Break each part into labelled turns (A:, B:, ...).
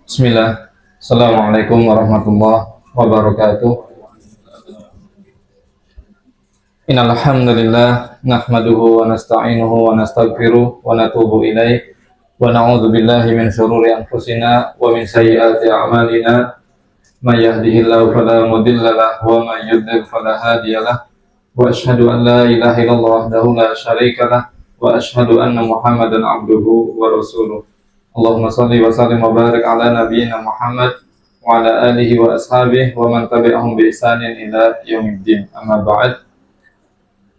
A: Bismillah. Assalamualaikum warahmatullahi wabarakatuh. Innal hamdalillah nahmaduhu wa nasta'inuhu wa nastaghfiruh wa natubu ilaih wa na'udzu billahi min shururi anfusina wa min sayyiati a'malina. May yahdihillahu fala mudilla lahu wa may yudlil fala hadiyalah. Wa asyhadu an la ilaha illallah wahdahu la syarika lah wa asyhadu anna Muhammadan abduhu wa rasuluh. Allahumma salli wa sallim wa barik ala nabiyyina Muhammad wa ala alihi wa ashabihi wa man tabi'ahum bi ihsanin ila yaumiddin. Amma ba'd.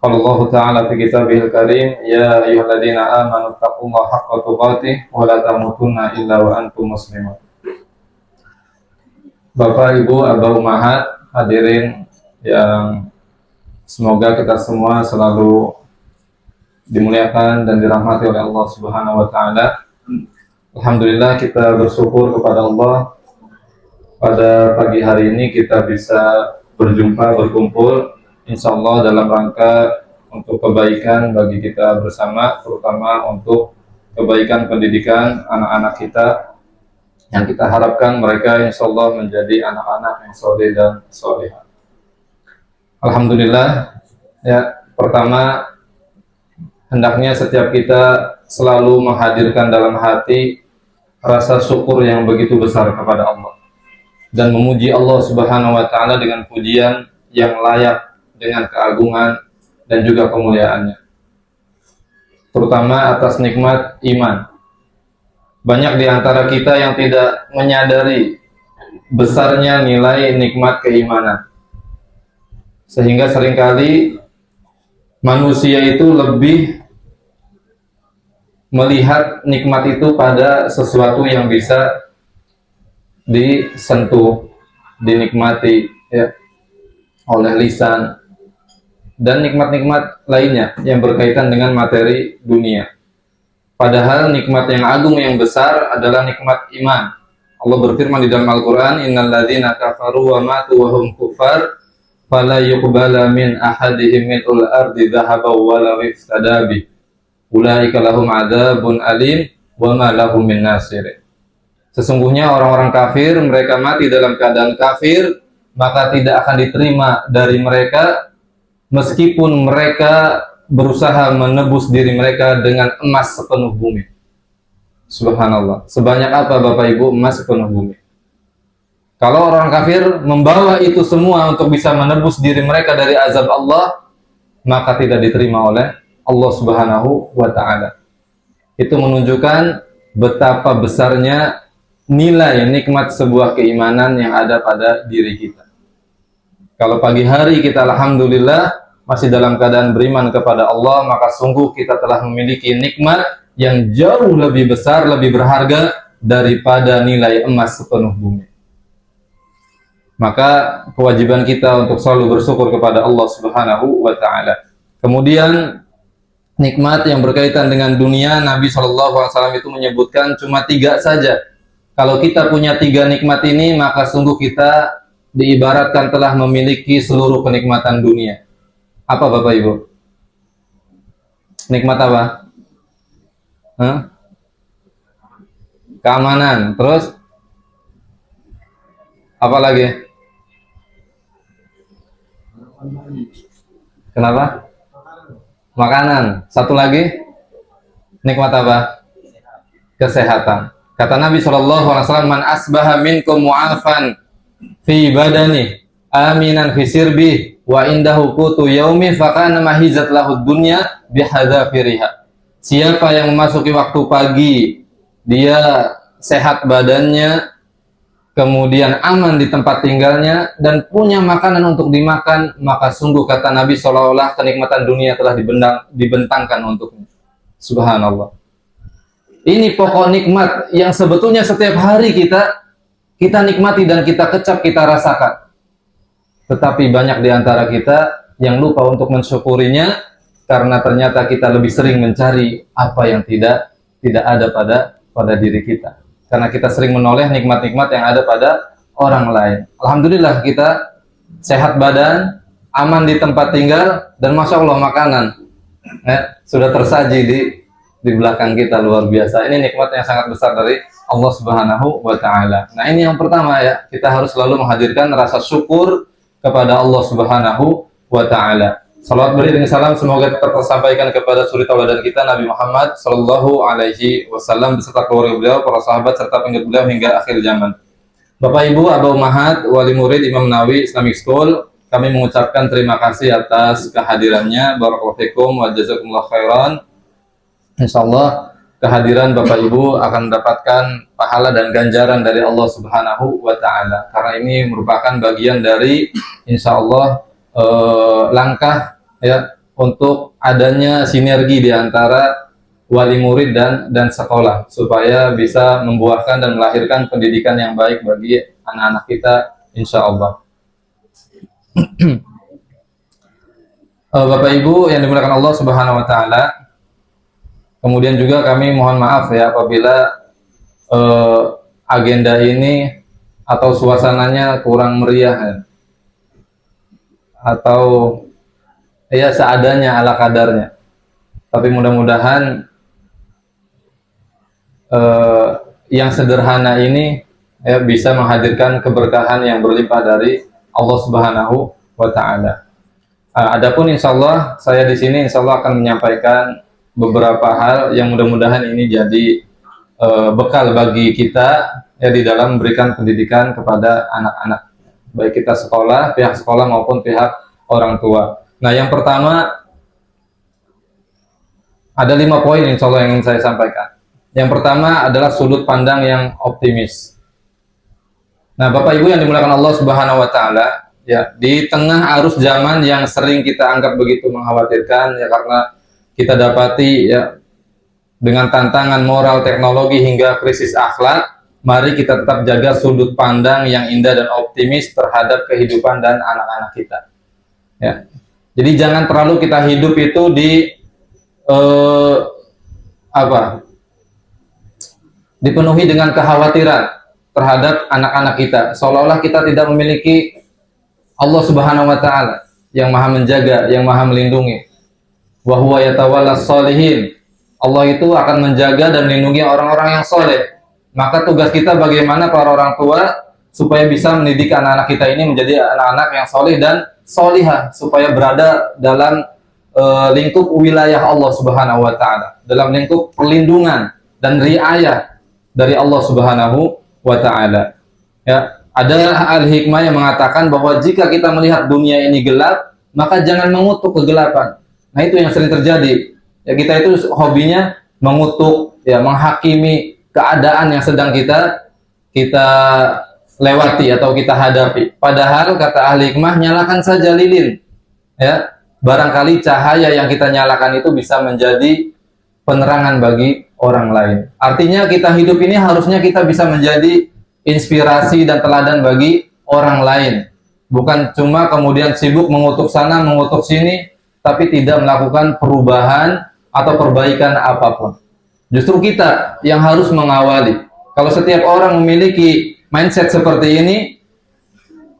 A: Qala Allah Ta'ala fi kitabihil karim, ya ayyuhalladzina amanu taqullaha haqqa tuqatih wa la tamutunna illa wa antum muslimun. Bapak, Ibu, Abah Ummahat, hadirin yang semoga kita semua selalu dimuliakan dan dirahmati oleh Allah Subhanahu wa taala. Alhamdulillah, kita bersyukur kepada Allah pada pagi hari ini kita bisa berkumpul insya Allah dalam rangka untuk kebaikan bagi kita bersama, terutama untuk kebaikan pendidikan anak-anak kita yang kita harapkan mereka insya Allah menjadi anak-anak yang soleh dan solehah. Alhamdulillah, ya, pertama hendaknya setiap kita selalu menghadirkan dalam hati rasa syukur yang begitu besar kepada Allah dan memuji Allah Subhanahu wa taala dengan pujian yang layak dengan keagungan dan juga kemuliaannya, terutama atas nikmat iman. Banyak di antara kita yang tidak menyadari besarnya nilai nikmat keimanan, sehingga seringkali manusia itu lebih melihat nikmat itu pada sesuatu yang bisa disentuh, dinikmati ya, oleh lisan, dan nikmat-nikmat lainnya yang berkaitan dengan materi dunia. Padahal nikmat yang agung yang besar adalah nikmat iman. Allah berfirman di dalam Al-Quran, innal ladzina kafaru wa matu wa hum kuffar fala yuqbala min ahadihim mil'ul ardi dhahaban wa law iftada bih ulaika lahum adzabun alim wa ma lahum min nasir. Sesungguhnya orang-orang kafir, mereka mati dalam keadaan kafir, maka tidak akan diterima dari mereka meskipun mereka berusaha menebus diri mereka dengan emas sepenuh bumi. Subhanallah. Sebanyak apa Bapak Ibu emas sepenuh bumi? Kalau orang kafir membawa itu semua untuk bisa menebus diri mereka dari azab Allah, maka tidak diterima oleh Allah Subhanahu wa taala. Itu menunjukkan betapa besarnya nilai nikmat sebuah keimanan yang ada pada diri kita. Kalau pagi hari kita alhamdulillah masih dalam keadaan beriman kepada Allah, maka sungguh kita telah memiliki nikmat yang jauh lebih besar, lebih berharga daripada nilai emas sepenuh bumi. Maka kewajiban kita untuk selalu bersyukur kepada Allah Subhanahu wa taala. Kemudian nikmat yang berkaitan dengan dunia, Nabi SAW itu menyebutkan cuma 3 saja. Kalau kita punya 3 nikmat ini, maka sungguh kita diibaratkan telah memiliki seluruh kenikmatan dunia. Apa Bapak Ibu? Nikmat apa? Keamanan. Terus? Apa lagi? Kenapa? Makanan. Satu lagi? Nikmat apa? Kesehatan. Kata Nabi SAW, man asbaha minkum mu'afan fi badani aminan fi sirbi wa indahu qutu yaumi fakana mahizat lahud dunya bihadzafiriha. Siapa yang memasuki waktu pagi, dia sehat badannya, kemudian aman di tempat tinggalnya, dan punya makanan untuk dimakan, maka sungguh kata Nabi seolah-olah kenikmatan dunia telah dibentangkan untuknya. Subhanallah. Ini pokok nikmat yang sebetulnya setiap hari kita nikmati dan kita kecap, kita rasakan. Tetapi banyak di antara kita yang lupa untuk mensyukurinya karena ternyata kita lebih sering mencari apa yang tidak ada pada diri kita. Karena kita sering menoleh nikmat-nikmat yang ada pada orang lain. Alhamdulillah kita sehat badan, aman di tempat tinggal, dan masya Allah makanan sudah tersaji di di belakang kita luar biasa. Ini nikmat yang sangat besar dari Allah Subhanahu wa taala. Nah, ini yang pertama ya, kita harus selalu menghadirkan rasa syukur kepada Allah Subhanahu wa taala. Salawat beriring salam semoga tetap tersampaikan kepada suri tauladan kita Nabi Muhammad sallallahu alaihi wasallam beserta keluarga beliau, para sahabat serta pengikut beliau hingga akhir zaman. Bapak Ibu, Aba Ummahat, wali murid Imam Nawawi Islamic School, kami mengucapkan terima kasih atas kehadirannya. Barakallahu fikum wa jazakumullah khairan. Insyaallah kehadiran Bapak Ibu akan mendapatkan pahala dan ganjaran dari Allah Subhanahu wa taala. Karena ini merupakan bagian dari insyaallah langkah ya untuk adanya sinergi di antara wali murid dan sekolah supaya bisa membuahkan dan melahirkan pendidikan yang baik bagi anak-anak kita insyaallah. Bapak Ibu yang dimuliakan Allah Subhanahu wa taala, kemudian juga kami mohon maaf ya apabila agenda ini atau suasananya kurang meriah ya, atau ya seadanya ala kadarnya. Tapi mudah-mudahan yang sederhana ini ya bisa menghadirkan keberkahan yang berlimpah dari Allah Subhanahu wa taala. Adapun insyaallah saya di sini insyaallah akan menyampaikan beberapa hal yang mudah-mudahan ini jadi bekal bagi kita ya di dalam memberikan pendidikan kepada anak-anak, baik kita sekolah, pihak sekolah maupun pihak orang tua. Nah, yang pertama ada 5 poin insya Allah yang ingin saya sampaikan. Yang pertama adalah sudut pandang yang optimis. Nah, Bapak Ibu yang dimuliakan Allah Subhanahu wa taala, ya, di tengah arus zaman yang sering kita anggap begitu mengkhawatirkan ya karena kita dapati ya dengan tantangan moral, teknologi hingga krisis akhlak, mari kita tetap jaga sudut pandang yang indah dan optimis terhadap kehidupan dan anak-anak kita. Ya. Jadi jangan terlalu kita hidup itu dipenuhi dengan kekhawatiran terhadap anak-anak kita, seolah-olah kita tidak memiliki Allah Subhanahu wa taala yang Maha menjaga, yang Maha melindungi. Wa huwa yatawallas sholihin. Allah itu akan menjaga dan melindungi orang-orang yang soleh. Maka tugas kita bagaimana para orang tua supaya bisa mendidik anak-anak kita ini menjadi anak-anak yang soleh dan solihah, supaya berada dalam lingkup wilayah Allah Subhanahu wa taala, dalam lingkup perlindungan dan riayah dari Allah Subhanahu wa taala. Ya, ada al-hikmah yang mengatakan bahwa jika kita melihat dunia ini gelap, maka jangan mengutuk kegelapan. Nah, itu yang sering terjadi. Ya, kita itu hobinya mengutuk, ya, menghakimi keadaan yang sedang kita lewati atau kita hadapi. Padahal kata ahli hikmah, nyalakan saja lilin. Ya, barangkali cahaya yang kita nyalakan itu bisa menjadi penerangan bagi orang lain. Artinya kita hidup ini harusnya kita bisa menjadi inspirasi dan teladan bagi orang lain. Bukan cuma kemudian sibuk mengutuk sana, mengutuk sini, tapi tidak melakukan perubahan atau perbaikan apapun. Justru kita yang harus mengawali. Kalau setiap orang memiliki mindset seperti ini,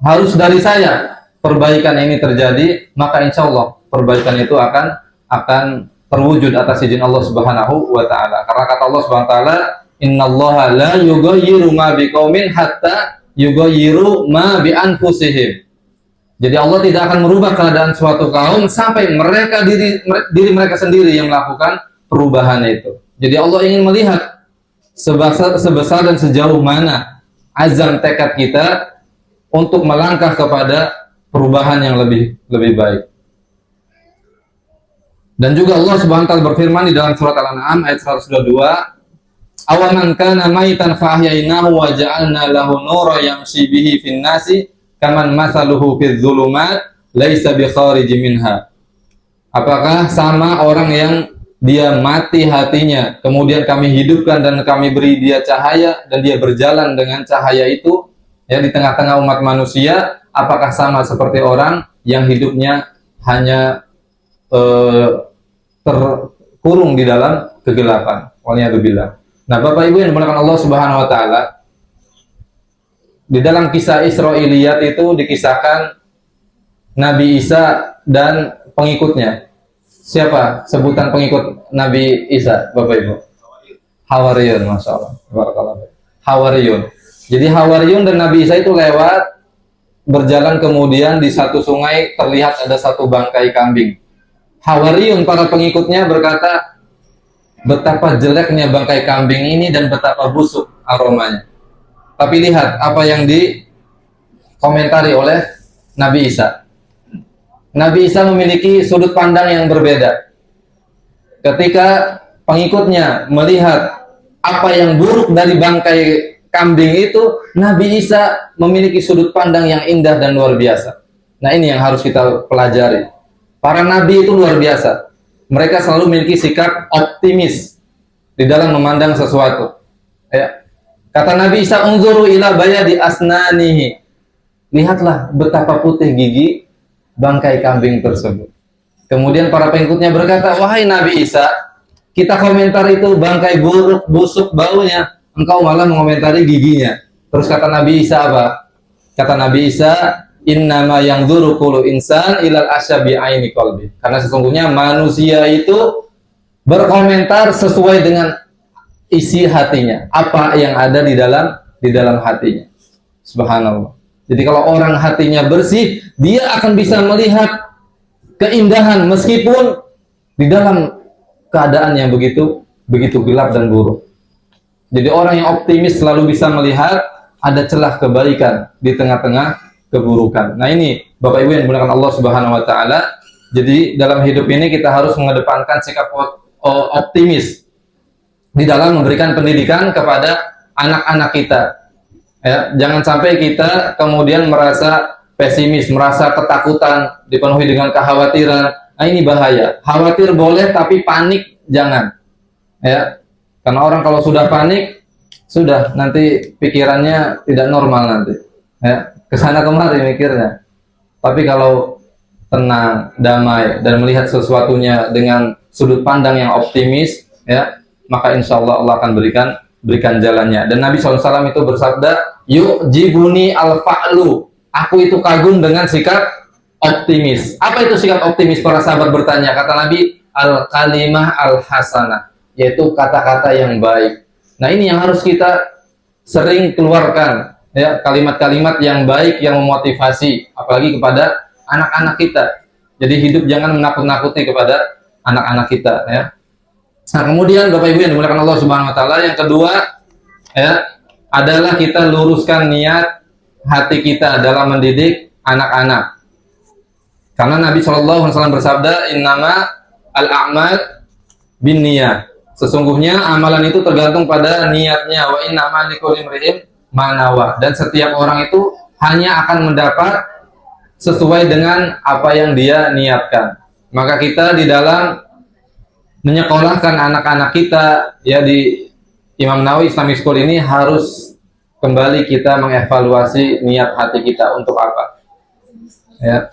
A: harus dari saya perbaikan ini terjadi, maka insya Allah perbaikan itu akan terwujud atas izin Allah Subhanahu wa taala. Karena kata Allah Subhanahu wa taala, "Innallaha la yughayyiru ma biqaumin hatta yughayyiru ma bi anfusihim." Jadi Allah tidak akan merubah keadaan suatu kaum sampai diri mereka sendiri yang melakukan perubahan itu. Jadi Allah ingin melihat sebesar dan sejauh mana azam tekad kita untuk melangkah kepada perubahan yang lebih baik. Dan juga Allah Subhanahu wa taala berfirman di dalam surat Al-An'am ayat 122, "Awaman kana maitan fa ahyainahu wa ja'alna lahu nuran yamshi bihi fin nasi kaman masaluhu fidz zulumat laisa bi khariji minha." Apakah sama orang yang dia mati hatinya, kemudian kami hidupkan dan kami beri dia cahaya dan dia berjalan dengan cahaya itu ya di tengah-tengah umat manusia, apakah sama seperti orang yang hidupnya hanya terkurung di dalam kegelapan? Waliyadzubillah. Nah, Bapak Ibu yang dimuliakan Allah Subhanahu wa taala, di dalam kisah Israiliyat itu dikisahkan Nabi Isa dan pengikutnya. Siapa sebutan pengikut Nabi Isa, Bapak Ibu? Hawariyun, Masya Allah. Barakallahu. Hawariyun. Jadi Hawariyun dan Nabi Isa itu lewat, berjalan, kemudian di satu sungai terlihat ada satu bangkai kambing. Hawariyun, para pengikutnya, berkata, betapa jeleknya bangkai kambing ini dan betapa busuk aromanya. Tapi lihat apa yang dikomentari oleh Nabi Isa. Nabi Isa memiliki sudut pandang yang berbeda. Ketika pengikutnya melihat apa yang buruk dari bangkai kambing itu, Nabi Isa memiliki sudut pandang yang indah dan luar biasa. Nah, ini yang harus kita pelajari. Para nabi itu luar biasa. Mereka selalu memiliki sikap optimis di dalam memandang sesuatu. Ya. Kata Nabi Isa, "Unzuru ila bayadi asnanihi." Lihatlah betapa putih gigi bangkai kambing tersebut. Kemudian para pengikutnya berkata, "Wahai Nabi Isa, kita komentar itu bangkai buruk, busuk baunya. Engkau malah mengomentari giginya." Terus kata Nabi Isa apa? Kata Nabi Isa, "Innama yanzuru kullu insan ilal asyabi aini qalbi." Karena sesungguhnya manusia itu berkomentar sesuai dengan isi hatinya, apa yang ada di dalam hatinya. Subhanallah. Jadi kalau orang hatinya bersih, dia akan bisa melihat keindahan meskipun di dalam keadaan yang begitu gelap dan buruk. Jadi orang yang optimis selalu bisa melihat ada celah kebaikan di tengah-tengah keburukan. Nah, ini Bapak Ibu yang dimuliakan Allah Subhanahu wa taala. Jadi dalam hidup ini kita harus mengedepankan sikap optimis di dalam memberikan pendidikan kepada anak-anak kita. Ya, jangan sampai kita kemudian merasa pesimis, merasa ketakutan, dipenuhi dengan kekhawatiran. Nah, ini bahaya. Khawatir boleh, tapi panik jangan. Ya, karena orang kalau sudah panik, sudah nanti pikirannya tidak normal nanti. Ya, kesana kemari mikirnya. Tapi kalau tenang, damai, dan melihat sesuatunya dengan sudut pandang yang optimis, ya, maka insya Allah Allah akan berikan jalannya. Dan Nabi SAW itu bersabda, "Yu'jibuni al-fa'lu." Aku itu kagum dengan sikap optimis. Apa itu sikap optimis? Para sahabat bertanya. Kata Nabi, al-kalimah al-hasanah, yaitu kata-kata yang baik. Nah, ini yang harus kita sering keluarkan, ya, kalimat-kalimat yang baik yang memotivasi, apalagi kepada anak-anak kita. Jadi hidup jangan menakut-nakuti kepada anak-anak kita, ya. Nah, kemudian Bapak Ibu yang dimuliakan Allah Subhanahu wa taala, yang kedua, ya, adalah kita luruskan niat hati kita dalam mendidik anak-anak. Karena Nabi SAW bersabda, "Innama al-a'mal binniyat." Sesungguhnya amalan itu tergantung pada niatnya. Wa innama likulli imri'in ma nawa. Dan setiap orang itu hanya akan mendapat sesuai dengan apa yang dia niatkan. Maka kita di dalam menyekolahkan anak-anak kita, ya, di Imam Nawawi Islamic School ini harus kembali kita mengevaluasi niat hati kita untuk apa. Ya.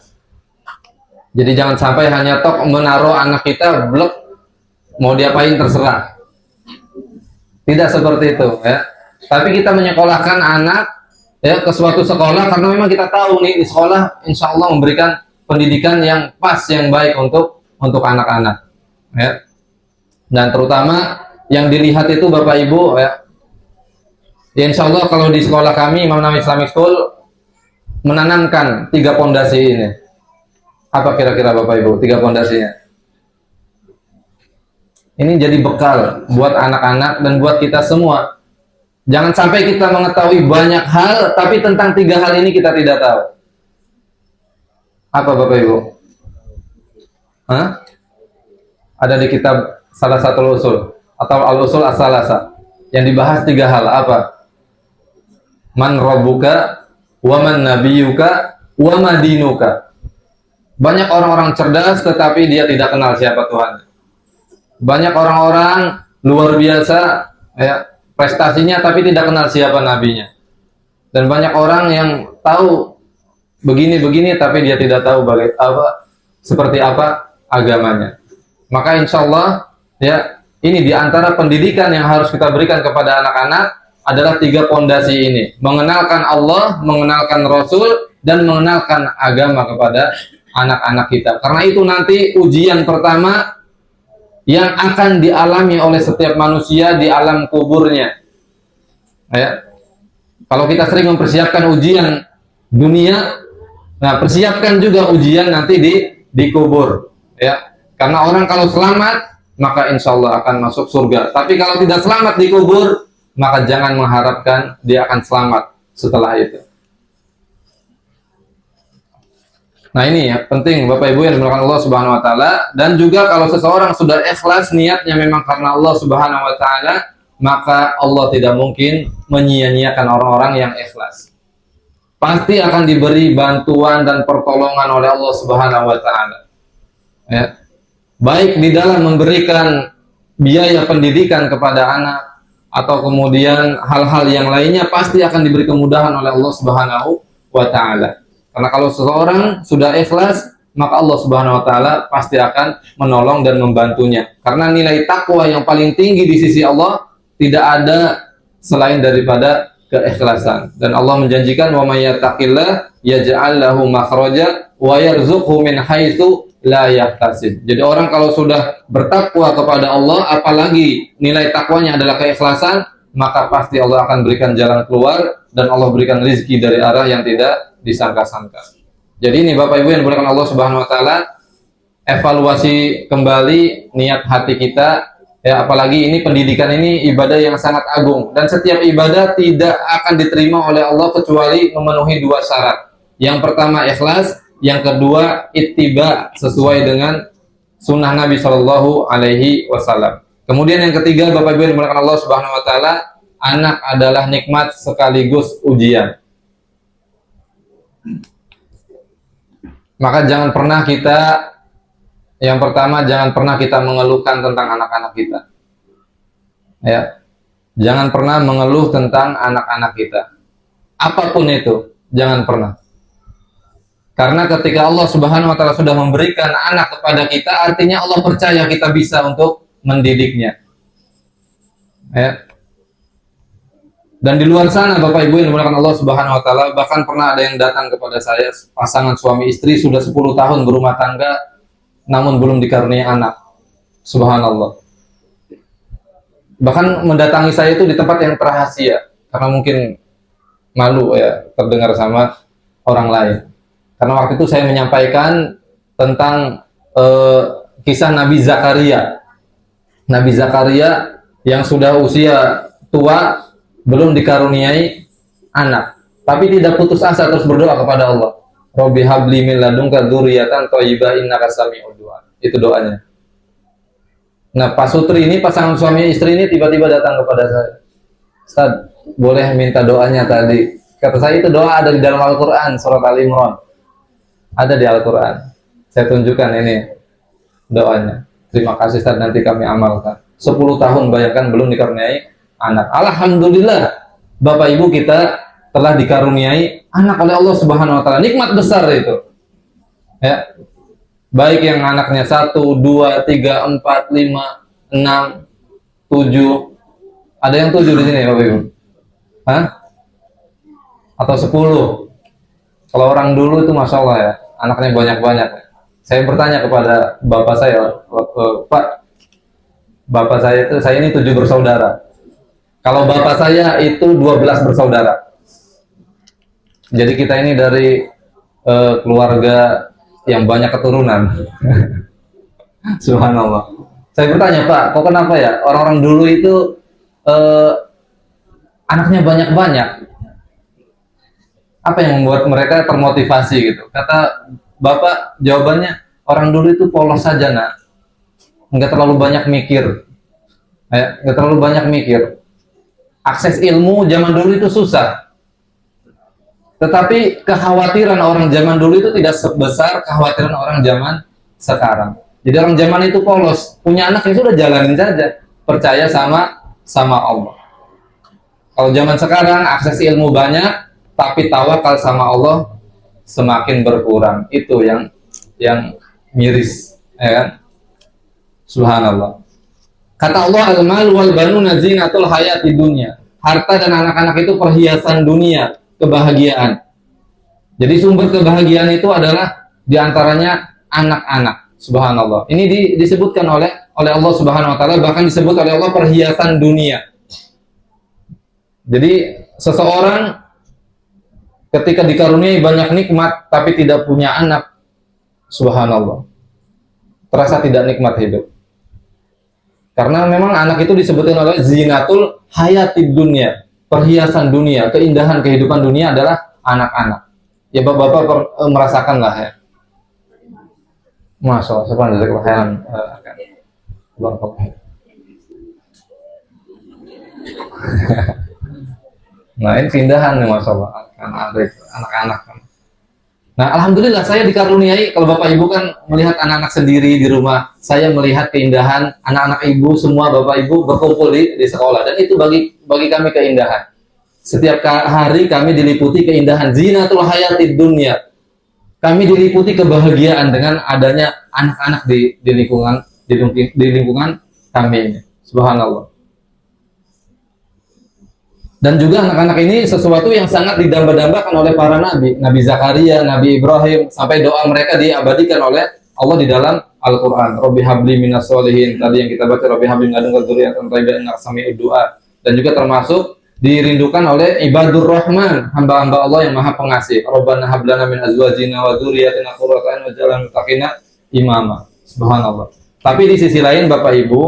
A: Jadi jangan sampai hanya tok menaruh anak kita blok, mau diapain terserah. Tidak seperti itu, ya. Tapi kita menyekolahkan anak, ya, ke suatu sekolah karena memang kita tahu nih di sekolah insya Allah memberikan pendidikan yang pas, yang baik untuk anak-anak, ya. Dan terutama yang dilihat itu Bapak Ibu, ya, insya Allah kalau di sekolah kami Imam Nawawi Islamic School menanamkan 3 pondasi ini. Apa kira-kira Bapak Ibu 3 pondasinya? Ini jadi bekal buat anak-anak dan buat kita semua. Jangan sampai kita mengetahui banyak hal, tapi tentang 3 hal ini kita tidak tahu. Apa Bapak Ibu? Hah? Ada di kitab salah satu usul atau al-usul as-salasa yang dibahas 3 hal. Apa? Man rabbuka, wa man nabiyuka, wa ma dinuka. Banyak orang-orang cerdas tetapi dia tidak kenal siapa Tuhan. Banyak orang-orang luar biasa, ya, prestasinya tapi tidak kenal siapa nabinya. Dan banyak orang yang tahu begini-begini tapi dia tidak tahu seperti apa agamanya. Maka insya Allah, ya, ini diantara pendidikan yang harus kita berikan kepada anak-anak adalah 3 pondasi ini. Mengenalkan Allah, mengenalkan Rasul, dan mengenalkan agama kepada anak-anak kita. Karena itu nanti ujian pertama yang akan dialami oleh setiap manusia di alam kuburnya. Ya. Kalau kita sering mempersiapkan ujian dunia, nah persiapkan juga ujian nanti di kubur. Ya. Karena orang kalau selamat, maka insya Allah akan masuk surga. Tapi kalau tidak selamat di kubur, maka jangan mengharapkan dia akan selamat setelah itu. Nah ini ya penting Bapak Ibu yang dimuliakan Allah Subhanahu Wa Taala. Dan juga kalau seseorang sudah ikhlas niatnya memang karena Allah Subhanahu Wa Taala, maka Allah tidak mungkin menyia-nyiakan orang-orang yang ikhlas. Pasti akan diberi bantuan dan pertolongan oleh Allah Subhanahu Wa Taala. Ya. Baik di dalam memberikan biaya pendidikan kepada anak atau kemudian hal-hal yang lainnya pasti akan diberi kemudahan oleh Allah Subhanahu Wa Taala. Karena kalau seseorang sudah ikhlas, maka Allah Subhanahu Wa Taala pasti akan menolong dan membantunya. Karena nilai takwa yang paling tinggi di sisi Allah tidak ada selain daripada keikhlasan. Dan Allah menjanjikan wa may yattaqillah yaj'al lahu makhraja wa yarzuqhu min haitsu la yahtasib. Jadi orang kalau sudah bertakwa kepada Allah, apalagi nilai takwanya adalah keikhlasan, maka pasti Allah akan berikan jalan keluar dan Allah berikan rezeki dari arah yang tidak disangka-sangka. Jadi ini Bapak Ibu yang dimuliakan Allah Subhanahu Wa Taala, evaluasi kembali niat hati kita. Ya, apalagi ini pendidikan ini ibadah yang sangat agung dan setiap ibadah tidak akan diterima oleh Allah kecuali memenuhi dua syarat. Yang pertama ikhlas, yang kedua ittiba sesuai dengan sunnah Nabi Shallallahu Alaihi Wasallam. Kemudian yang ketiga Bapak Ibu yang dimuliakan Allah Subhanahu Wa Taala, anak adalah nikmat sekaligus ujian. Maka jangan pernah kita, yang pertama jangan pernah kita mengeluhkan tentang anak-anak kita. Ya, jangan pernah mengeluh tentang anak-anak kita. Apapun itu, jangan pernah. Karena ketika Allah Subhanahu Wa Taala sudah memberikan anak kepada kita, artinya Allah percaya kita bisa untuk mendidiknya. Ya. Dan di luar sana Bapak Ibu yang dimuliakan Allah Subhanahu Wa Taala, bahkan pernah ada yang datang kepada saya, pasangan suami istri sudah 10 tahun berumah tangga namun belum dikaruniai anak. Subhanallah. Bahkan mendatangi saya itu di tempat yang rahasia karena mungkin malu ya terdengar sama orang lain. Karena waktu itu saya menyampaikan tentang kisah Nabi Zakaria. Nabi Zakaria yang sudah usia tua belum dikaruniai anak, tapi tidak putus asa terus berdoa kepada Allah. Robbi habli min ladunka dzurriyyatan thayyibah innaka sami'ud du'a. Itu doanya. Nah, Pak Sutri ini pasangan suami istri ini tiba-tiba datang kepada saya. Ustaz, boleh minta doanya tadi? Kata saya itu doa ada di dalam Al-Qur'an surat Al-Imran. Ada di Al-Qur'an. Saya tunjukkan ini doanya. Terima kasih Ustaz, nanti kami amalkan. 10 tahun bayangkan belum dikaruniai anak. Alhamdulillah Bapak Ibu kita telah dikaruniai anak oleh Allah Subhanahu Wa Taala. Nikmat besar itu. Ya. Baik yang anaknya 1, 2, 3, 4, 5, 6, 7. Ada yang 7 di sini Bapak Ibu? Hah? Atau 10? Kalau orang dulu itu Masya Allah ya, anaknya banyak-banyak. Saya bertanya kepada bapak saya, Pak, bapak saya itu, saya ini 7 bersaudara. Kalau bapak saya itu 12 bersaudara. Jadi kita ini dari keluarga yang banyak keturunan. Subhanallah. Saya bertanya, Pak, kok kenapa ya orang-orang dulu itu anaknya banyak-banyak? Apa yang membuat mereka termotivasi gitu? Kata bapak, jawabannya orang dulu itu polos saja, nak. Nggak terlalu banyak mikir. Nggak terlalu banyak mikir. Akses ilmu zaman dulu itu susah. Tetapi kekhawatiran orang zaman dulu itu tidak sebesar kekhawatiran orang zaman sekarang. Jadi orang zaman itu polos, punya anak yang sudah jalanin saja, percaya sama Allah. Kalau zaman sekarang akses ilmu banyak, tapi tawakal sama Allah semakin berkurang. Itu yang miris, ya kan? Subhanallah. Kata Allah, al-mal wal banuna zinatul hayati dunya. Harta dan anak-anak itu perhiasan dunia, kebahagiaan. Jadi sumber kebahagiaan itu adalah Di antaranya anak-anak. Subhanallah. Ini disebutkan oleh Allah Subhanahu wa taala, bahkan disebut oleh Allah perhiasan dunia. Jadi seseorang ketika dikaruniai banyak nikmat tapi tidak punya anak, subhanallah, terasa tidak nikmat hidup. Karena memang anak itu disebutkan oleh zinatul hayatid dunia, perhiasan dunia, keindahan kehidupan dunia adalah anak-anak. Ya bapak-bapak merasakan lah ya. Masya Allah, subhanallah, nah ini keindahan nih Masya Allah, anak-anak. Nah alhamdulillah saya dikaruniai, kalau bapak ibu kan melihat anak-anak sendiri di rumah, saya melihat keindahan anak-anak ibu, semua bapak ibu berkumpul di sekolah, dan itu bagi kami keindahan. Setiap hari kami diliputi keindahan zinatul hayatid dunia. Kami diliputi kebahagiaan dengan adanya anak-anak di lingkungan kami ini. Subhanallah. Dan juga anak-anak ini sesuatu yang sangat didamba-dambakan oleh para nabi. Nabi Zakaria, Nabi Ibrahim, sampai doa mereka diabadikan oleh Allah di dalam Al-Quran. Rabbi habli minas solihin. Tadi yang kita baca, Rabbi habli min ladunka dzurriyyatan thayyibatan innaka sami'ud du'a. Dan juga termasuk dirindukan oleh ibadur rahman, hamba-hamba Allah yang maha pengasih. Rabbana hab lana min azwajina wa dzurriyyatina qurrata a'yun waj'alna lil muttaqina imama. Subhanallah. Tapi di sisi lain Bapak Ibu,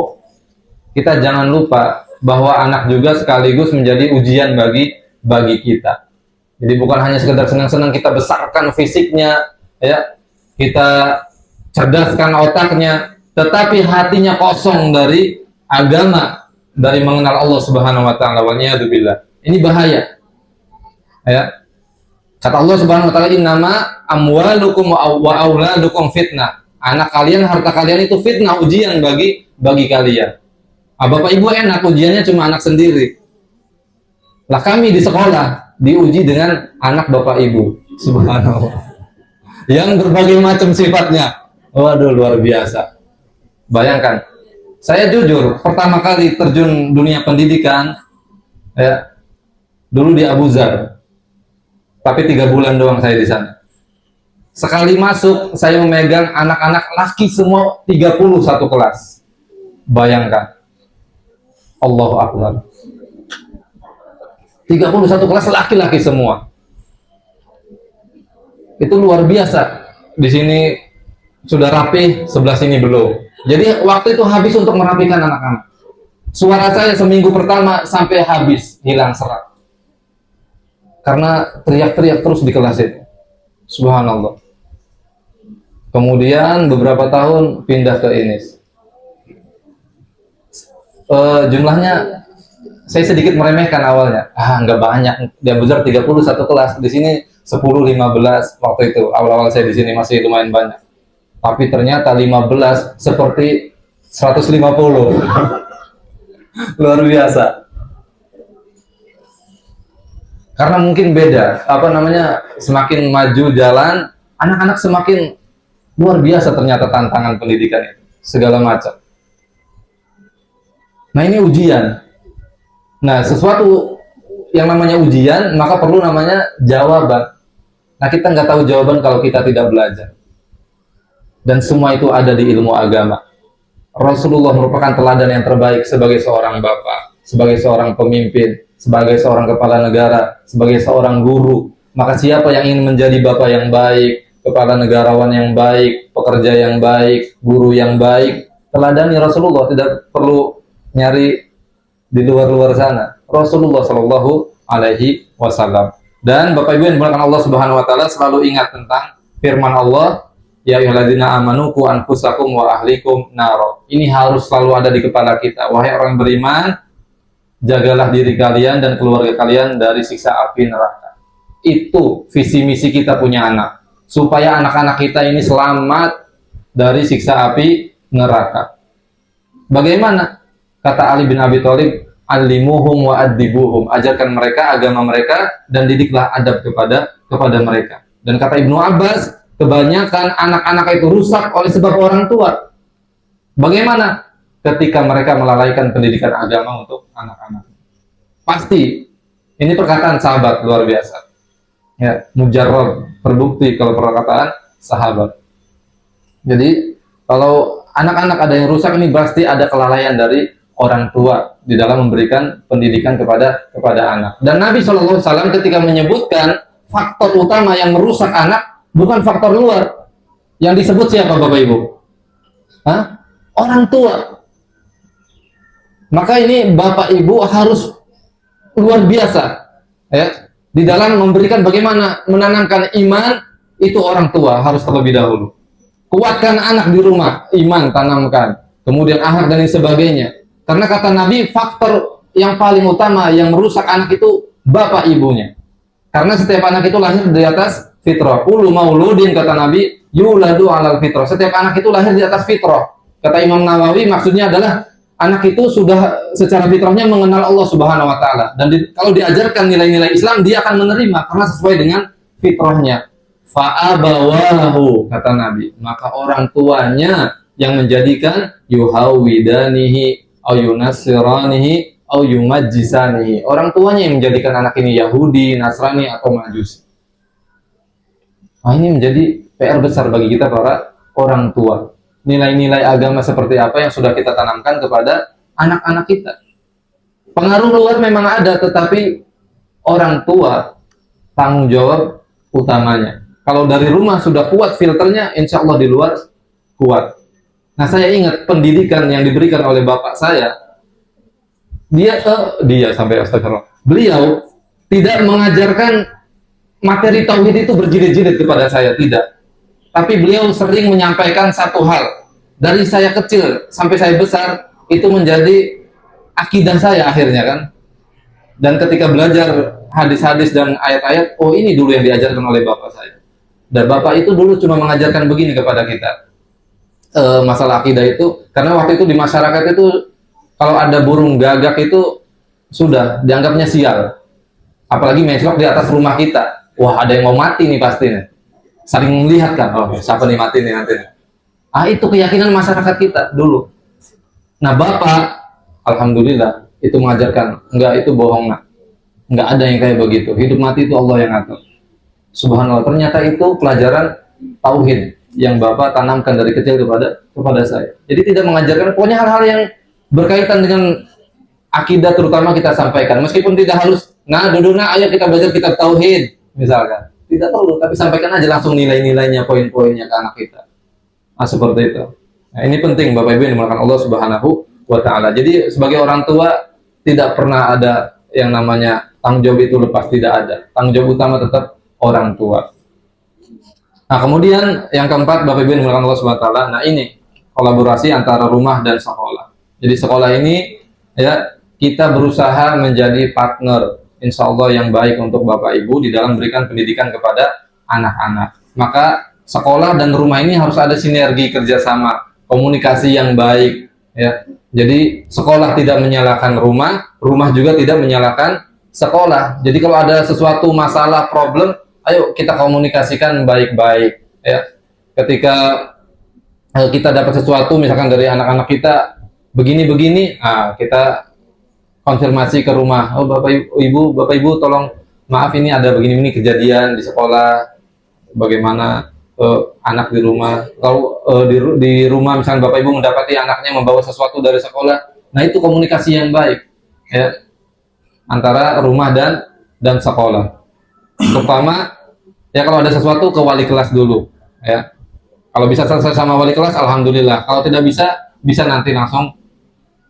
A: kita jangan lupa bahwa anak juga sekaligus menjadi ujian bagi kita. Jadi bukan hanya sekedar senang-senang kita besarkan fisiknya, ya, kita cerdaskan otaknya, tetapi hatinya kosong dari agama, dari mengenal Allah Subhanahu wa taala. Waliyadzubillah. Ini bahaya. Ya. Kata Allah Subhanahu wa taala, "Innama amwalukum wa auladukum fitnah." Anak kalian, harta kalian itu fitnah, ujian bagi kalian. Bapak ibu enak, ujiannya cuma anak sendiri. Lah kami di sekolah diuji dengan anak bapak ibu. Subhanallah. Yang berbagai macam sifatnya. Waduh, luar biasa. Bayangkan, saya jujur pertama kali terjun dunia pendidikan, ya, dulu di Abu Zar. Tapi 3 bulan doang saya di sana. Sekali masuk, saya memegang anak-anak laki semua 31 kelas. Bayangkan. Allahu Akbar. 31 kelas laki-laki semua. Itu luar biasa. Di sini sudah rapi, sebelah sini belum. Jadi waktu itu habis untuk merapikan anak-anak. Suara saya seminggu pertama sampai habis, hilang serat. Karena teriak-teriak terus di kelas itu. Subhanallah. Kemudian beberapa tahun pindah ke INIS. Jumlahnya saya sedikit meremehkan awalnya. Nggak banyak. Di Abu Zar 31 kelas, di sini 10-15 waktu itu. Awal-awal saya di sini masih lumayan banyak. Tapi ternyata 15 seperti 150. Luar biasa. Karena mungkin beda, semakin maju jalan, anak-anak semakin luar biasa ternyata tantangan pendidikan itu, segala macam. Nah ini ujian. Nah sesuatu yang namanya ujian, maka perlu namanya jawaban. Nah kita nggak tahu jawaban kalau kita tidak belajar. Dan semua itu ada di ilmu agama. Rasulullah merupakan teladan yang terbaik sebagai seorang bapak, sebagai seorang pemimpin, sebagai seorang kepala negara, sebagai seorang guru. Maka siapa yang ingin menjadi bapak yang baik, kepala negarawan yang baik, pekerja yang baik, guru yang baik, teladani Rasulullah, tidak perlu nyari di luar-luar sana. Rasulullah Shallallahu Alaihi Wasallam. Dan Bapak Ibu yang dimuliakan Allah Subhanahu Wa Taala, selalu ingat tentang firman Allah, ya ayyuhalladzina amanu qu anfusakum wa ahlikum naro. Ini harus selalu ada di kepala kita. Wahai orang beriman, jagalah diri kalian dan keluarga kalian dari siksa api neraka. Itu visi misi kita punya anak, supaya anak-anak kita ini selamat dari siksa api neraka. Bagaimana? Kata Ali bin Abi Thalib, alimuhum wa adibuhum, ajarkan mereka agama mereka dan didiklah adab kepada mereka. Dan kata Ibnu Abbas, kebanyakan anak-anak itu rusak oleh sebab orang tua. Bagaimana? Ketika mereka melalaikan pendidikan agama untuk anak-anak. Pasti ini perkataan sahabat luar biasa. Ya, mujarrab, terbukti kalau perkataan sahabat. Jadi kalau anak-anak ada yang rusak, ini pasti ada kelalaian dari orang tua di dalam memberikan pendidikan kepada anak. Dan Nabi SAW ketika menyebutkan faktor utama yang merusak anak bukan faktor luar. Yang disebut siapa Bapak Ibu? Hah? Orang tua. Maka ini Bapak Ibu harus luar biasa ya di dalam memberikan bagaimana menanamkan iman. Itu orang tua harus terlebih dahulu. Kuatkan anak di rumah, iman tanamkan, kemudian akhlak dan lain sebagainya. Karena kata Nabi, faktor yang paling utama yang merusak anak itu bapak ibunya. Karena setiap anak itu lahir di atas fitrah. Kullu mauludin, kata Nabi, yuladu alal fitrah. Setiap anak itu lahir di atas fitrah. Kata Imam Nawawi, maksudnya adalah anak itu sudah secara fitrahnya mengenal Allah Subhanahu wa taala. Dan kalau diajarkan nilai-nilai Islam, dia akan menerima karena sesuai dengan fitrahnya. Fa'abawahu, kata Nabi, maka orang tuanya yang menjadikan yuhawidanihi au yunassiranihi au yumajjisanihi. Orang tuanya yang menjadikan anak ini Yahudi, Nasrani atau Majusi. Nah, ini menjadi PR besar bagi kita para orang tua. Nilai-nilai agama seperti apa yang sudah kita tanamkan kepada anak-anak kita. Pengaruh luar memang ada, tetapi orang tua tanggung jawab utamanya. Kalau dari rumah sudah kuat filternya, insya Allah di luar kuat. Nah, saya ingat pendidikan yang diberikan oleh bapak saya, dia sampai astagfirullah. Beliau tidak mengajarkan materi tauhid itu berjilid-jilid kepada saya, tidak. Tapi beliau sering menyampaikan satu hal. Dari saya kecil sampai saya besar, itu menjadi akidah saya akhirnya kan. Dan ketika belajar hadis-hadis dan ayat-ayat, oh ini dulu yang diajarkan oleh bapak saya. Dan bapak itu dulu cuma mengajarkan begini kepada kita. Masalah akidah itu, karena waktu itu di masyarakat itu, kalau ada burung gagak itu, sudah dianggapnya sial. Apalagi mencelok di atas rumah kita. Wah, ada yang mau mati nih pasti nih. Saling melihat kan, oh siapa nih mati nih nanti. Itu keyakinan masyarakat kita dulu. Nah, bapak, alhamdulillah, itu mengajarkan, enggak, itu bohong nak. Enggak ada yang kayak begitu. Hidup mati itu Allah yang ngatur. Subhanallah, ternyata itu pelajaran tauhid yang bapak tanamkan dari kecil kepada saya. Jadi tidak mengajarkan, pokoknya hal-hal yang berkaitan dengan akidah terutama kita sampaikan. Meskipun tidak harus, nah duduk nak, ayo kita belajar kitab tauhid misalkan. Tidak perlu, tapi sampaikan aja langsung nilai-nilainya, poin-poinnya ke anak kita. Nah, seperti itu. Nah, ini penting Bapak Ibu yang dimulakan Allah Subhanahu wa taala. Jadi sebagai orang tua tidak pernah ada yang namanya tanggung jawab itu lepas, tidak ada. Tanggung jawab utama tetap orang tua. Nah, kemudian yang keempat Bapak Ibu yang dimulakan Allah Subhanahu wa taala. Nah, ini kolaborasi antara rumah dan sekolah. Jadi sekolah ini ya kita berusaha menjadi partner insya Allah yang baik untuk Bapak Ibu di dalam memberikan pendidikan kepada anak-anak. Maka sekolah dan rumah ini harus ada sinergi kerjasama, komunikasi yang baik ya. Jadi sekolah tidak menyalahkan rumah, rumah juga tidak menyalahkan sekolah. Jadi kalau ada sesuatu masalah, problem, ayo kita komunikasikan baik-baik ya. Ketika kita dapat sesuatu misalkan dari anak-anak kita begini-begini, kita konfirmasi ke rumah. Oh Bapak Ibu tolong maaf ini ada begini-begini kejadian di sekolah. Bagaimana anak di rumah? Kalau di rumah misalnya Bapak Ibu mendapati anaknya membawa sesuatu dari sekolah, nah itu komunikasi yang baik ya antara rumah dan sekolah. Terutama ya kalau ada sesuatu ke wali kelas dulu ya. Kalau bisa selesai sama wali kelas alhamdulillah. Kalau tidak bisa nanti langsung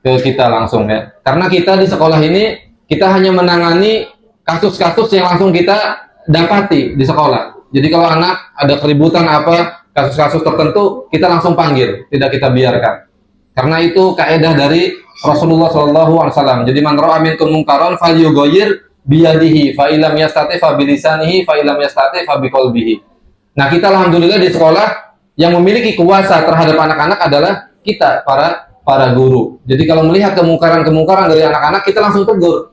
A: ke kita langsung ya. Karena kita di sekolah ini kita hanya menangani kasus-kasus yang langsung kita dapati di sekolah. Jadi kalau anak ada keributan apa, kasus-kasus tertentu kita langsung panggil, tidak kita biarkan. Karena itu kaidah dari Rasulullah SAW. Jadi man ra'a minkum munkaran falyughayyir biyadihi fa illam yastati fa bilisanihi fa illam yastati fa biqalbihi. Nah, kita alhamdulillah di sekolah yang memiliki kuasa terhadap anak-anak adalah kita para guru. Jadi kalau melihat kemungkaran-kemungkaran dari anak-anak, kita langsung tegur.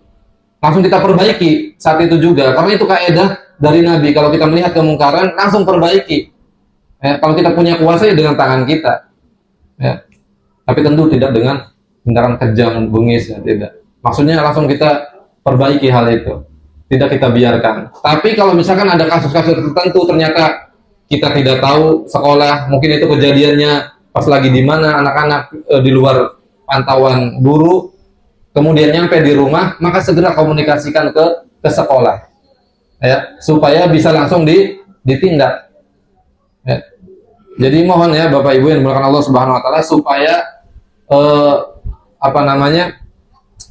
A: Langsung kita perbaiki saat itu juga. Karena itu kaidah dari Nabi. Kalau kita melihat kemungkaran, langsung perbaiki. Ya, kalau kita punya kuasa ya dengan tangan kita. Ya. Tapi tentu tidak dengan tindakan kejam, bengis, ya, tidak. Maksudnya langsung kita perbaiki hal itu. Tidak kita biarkan. Tapi kalau misalkan ada kasus-kasus tertentu ternyata kita tidak tahu sekolah, mungkin itu kejadiannya pas lagi di mana anak-anak di luar pantauan guru, kemudian nyampe di rumah, maka segera komunikasikan ke sekolah, ya, supaya bisa langsung ditindak. Ya. Jadi mohon ya Bapak Ibu yang dimuliakan Allah Subhanahu Wa Taala supaya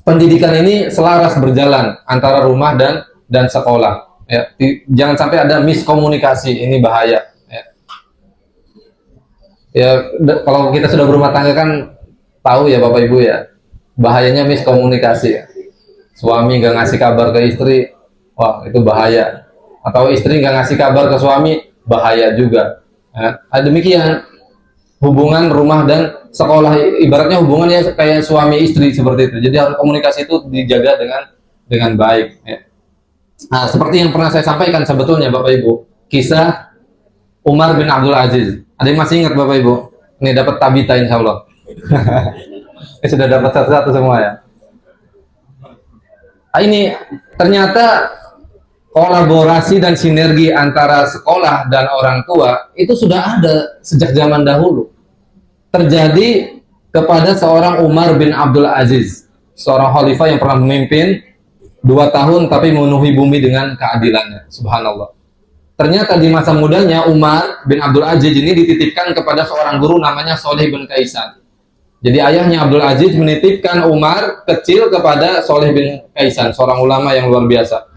A: pendidikan ini selaras berjalan antara rumah dan sekolah. Ya, jangan sampai ada miskomunikasi, ini bahaya. Ya, kalau kita sudah berumah tangga kan tahu ya Bapak Ibu ya, bahayanya miskomunikasi ya. Suami nggak ngasih kabar ke istri, wah itu bahaya. Atau istri nggak ngasih kabar ke suami, bahaya juga. Ya, demikian hubungan rumah dan sekolah, ibaratnya hubungannya kayak suami istri seperti itu. Jadi harus komunikasi itu dijaga dengan baik. Ya. Nah, seperti yang pernah saya sampaikan sebetulnya Bapak Ibu, kisah Umar bin Abdul Aziz. Ada yang masih ingat Bapak Ibu? Ini dapat tabita insya Allah. Sudah dapat satu-satu semua ya. Ini ternyata kolaborasi dan sinergi antara sekolah dan orang tua itu sudah ada sejak zaman dahulu. Terjadi kepada seorang Umar bin Abdul Aziz, seorang khalifah yang pernah memimpin 2 tahun tapi memenuhi bumi dengan keadilannya. Subhanallah. Ternyata di masa mudanya Umar bin Abdul Aziz ini dititipkan kepada seorang guru namanya Sholeh bin Kaisan. Jadi ayahnya Abdul Aziz menitipkan Umar kecil kepada Sholeh bin Kaisan, seorang ulama yang luar biasa.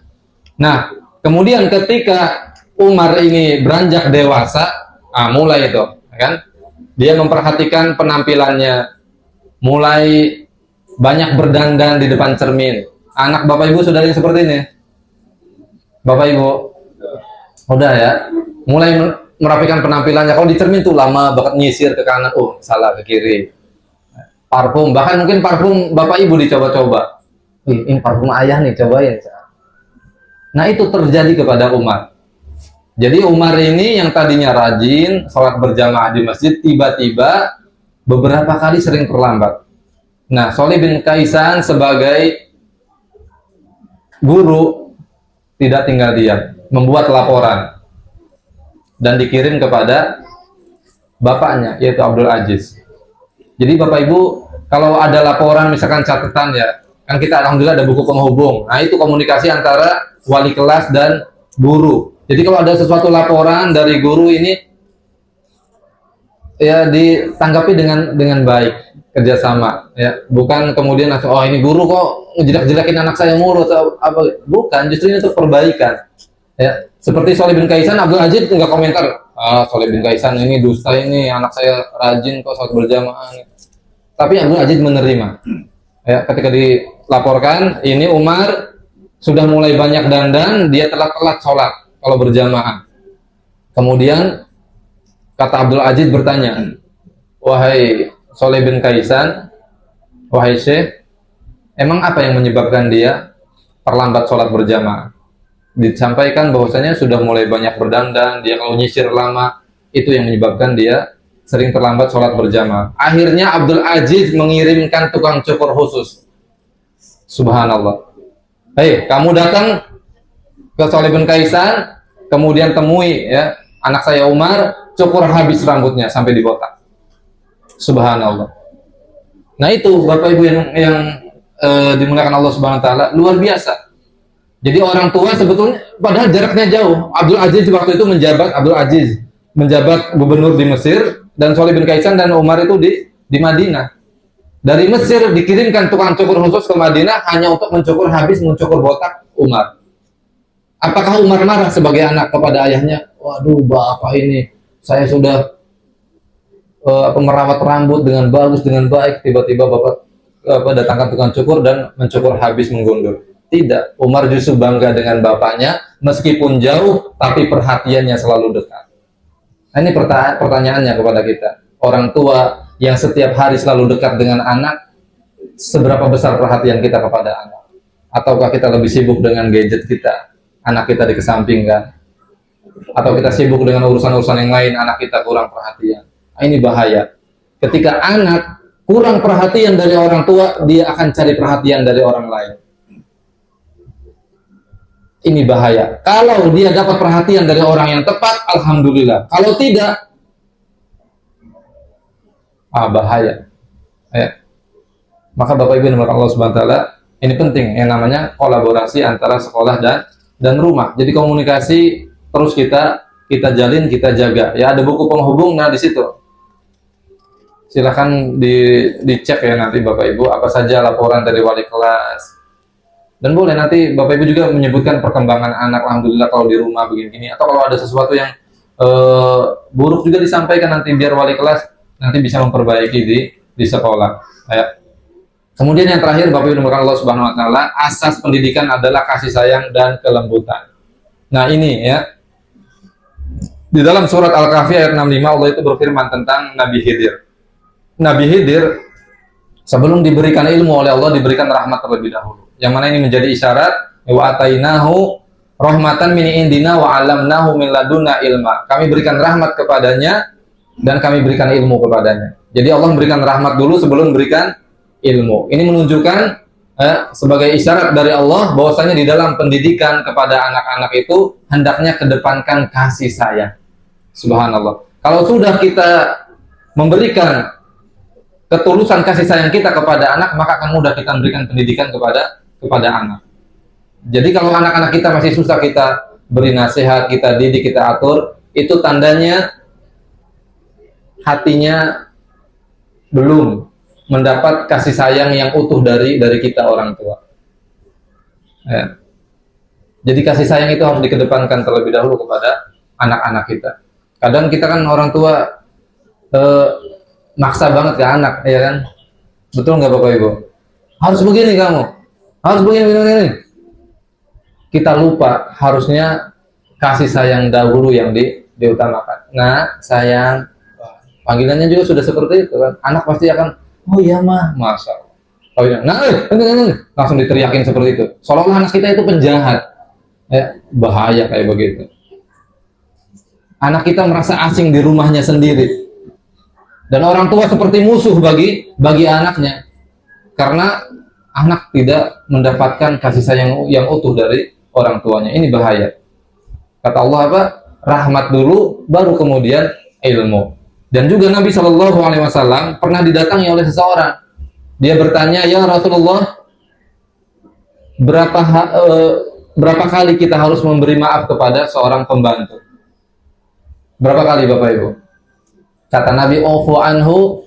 A: Nah, kemudian ketika Umar ini beranjak dewasa, mulai itu, kan? Dia memperhatikan penampilannya, mulai banyak berdandan di depan cermin. Anak Bapak Ibu sudah yang seperti ini? Bapak Ibu? Udah ya, mulai merapikan penampilannya. Kalau di cermin tuh lama banget nyisir ke kanan, salah ke kiri. Parfum, bahkan mungkin parfum Bapak Ibu dicoba-coba. Ini parfum ayah nih, cobain. Nah itu terjadi kepada Umar. Jadi Umar ini yang tadinya rajin sholat berjamaah di masjid, tiba-tiba beberapa kali sering terlambat. Nah, Sholeh bin Kaisan sebagai guru tidak tinggal diam, membuat laporan dan dikirim kepada bapaknya yaitu Abdul Aziz. Jadi Bapak Ibu kalau ada laporan misalkan catatan ya, kan kita alhamdulillah ada buku penghubung. Nah itu komunikasi antara wali kelas dan guru. Jadi kalau ada sesuatu laporan dari guru ini ya ditanggapi dengan baik, kerjasama ya, bukan kemudian ini guru kok ngejelek-jelekin anak saya mulu atau apa, bukan, justru ini untuk perbaikan. Ya, seperti Sholeh bin Kaisan, Abdul Aziz nggak komentar, Sholeh bin Kaisan ini dusta, ini anak saya rajin kok sholat berjamaah. Tapi Abdul Aziz menerima. Ya, ketika dilaporkan, ini Umar sudah mulai banyak dandan, dia telat-telat sholat kalau berjamaah. Kemudian kata Abdul Aziz bertanya, wahai Sholeh bin Kaisan, wahai Syekh, emang apa yang menyebabkan dia terlambat sholat berjamaah? Disampaikan bahwasanya sudah mulai banyak berdandan, dia kalau nyisir lama, itu yang menyebabkan dia sering terlambat sholat berjamaah. Akhirnya Abdul Aziz mengirimkan tukang cukur khusus. Subhanallah. Hei, kamu datang ke Sholeh bin Kaisan, kemudian temui ya anak saya Umar, cukur habis rambutnya sampai dibotak. Subhanallah. Nah itu Bapak Ibu yang dimuliakan Allah Subhanahu Wa Taala, luar biasa. Jadi orang tua sebetulnya padahal jaraknya jauh. Abdul Aziz waktu itu menjabat gubernur di Mesir, dan Sholeh bin Kaisan dan Umar itu di Madinah. Dari Mesir dikirimkan tukang cukur khusus ke Madinah hanya untuk mencukur botak Umar. Apakah Umar marah sebagai anak kepada ayahnya? Waduh, bapak ini saya sudah merawat rambut dengan bagus, dengan baik, tiba-tiba bapak datangkan tukang cukur dan mencukur habis menggundul. Tidak, Umar justru bangga dengan bapaknya, meskipun jauh, tapi perhatiannya selalu dekat. Nah, ini pertanyaannya kepada kita. Orang tua yang setiap hari selalu dekat dengan anak, seberapa besar perhatian kita kepada anak? Ataukah kita lebih sibuk dengan gadget kita, anak kita dikesampingkan? Atau kita sibuk dengan urusan-urusan yang lain, anak kita kurang perhatian? Nah, ini bahaya. Ketika anak kurang perhatian dari orang tua, dia akan cari perhatian dari orang lain. Ini bahaya. Kalau dia dapat perhatian dari orang yang tepat, alhamdulillah. Kalau tidak, bahaya. Ya. Maka Bapak Ibu yang dimuliakan Allah Subhanahu wa taala, ini penting yang namanya kolaborasi antara sekolah dan rumah. Jadi komunikasi terus kita jalin, kita jaga. Ya, ada buku penghubung, nah di situ. Silakan dicek ya nanti Bapak Ibu apa saja laporan dari wali kelas. Dan boleh nanti Bapak Ibu juga menyebutkan perkembangan anak, alhamdulillah kalau di rumah begini-gini, atau kalau ada sesuatu yang buruk juga disampaikan nanti biar wali kelas nanti bisa memperbaiki di sekolah. Ya. Kemudian yang terakhir Bapak Ibu Allah Subhanahu wa taala, asas pendidikan adalah kasih sayang dan kelembutan. Nah, ini ya. Di dalam surat Al-Kahfi ayat 65 Allah itu berfirman tentang Nabi Khidir. Nabi Khidir sebelum diberikan ilmu oleh Allah diberikan rahmat terlebih dahulu. Yang mana ini menjadi isyarat wa atainahu rahmatan min indina wa 'allamnahu min ladunna ilma. Kami berikan rahmat kepadanya dan kami berikan ilmu kepadanya. Jadi Allah memberikan rahmat dulu sebelum memberikan ilmu. Ini menunjukkan sebagai isyarat dari Allah bahwasanya di dalam pendidikan kepada anak-anak itu hendaknya kedepankan kasih sayang. Subhanallah. Kalau sudah kita memberikan ketulusan kasih sayang kita kepada anak, maka akan mudah kita memberikan pendidikan kepada anak. Jadi kalau anak-anak kita masih susah kita beri nasihat, kita didik, kita atur, itu tandanya hatinya belum mendapat kasih sayang yang utuh dari kita orang tua. Ya. Jadi kasih sayang itu harus dikedepankan terlebih dahulu kepada anak-anak kita. Kadang kita kan orang tua maksa banget ke anak, ya kan? Betul nggak Bapak Ibu? Harus begini kamu, harus begini. Kita lupa harusnya kasih sayang dahulu yang diutamakan. Nah, sayang, panggilannya juga sudah seperti itu kan? Anak pasti akan oh iya mah, masa. Oh iya, nah, langsung diteriakin seperti itu. Seolah-olah anak kita itu penjahat. Bahaya kayak begitu. Anak kita merasa asing di rumahnya sendiri. Dan orang tua seperti musuh bagi anaknya. Karena anak tidak mendapatkan kasih sayang yang utuh dari orang tuanya. Ini bahaya. Kata Allah apa? Rahmat dulu, baru kemudian ilmu. Dan juga Nabi Shallallahu Alaihi Wasallam pernah didatangi oleh seseorang. Dia bertanya, ya Rasulullah, berapa kali kita harus memberi maaf kepada seorang pembantu? Berapa kali Bapak Ibu? Kata Nabi, Ofu anhu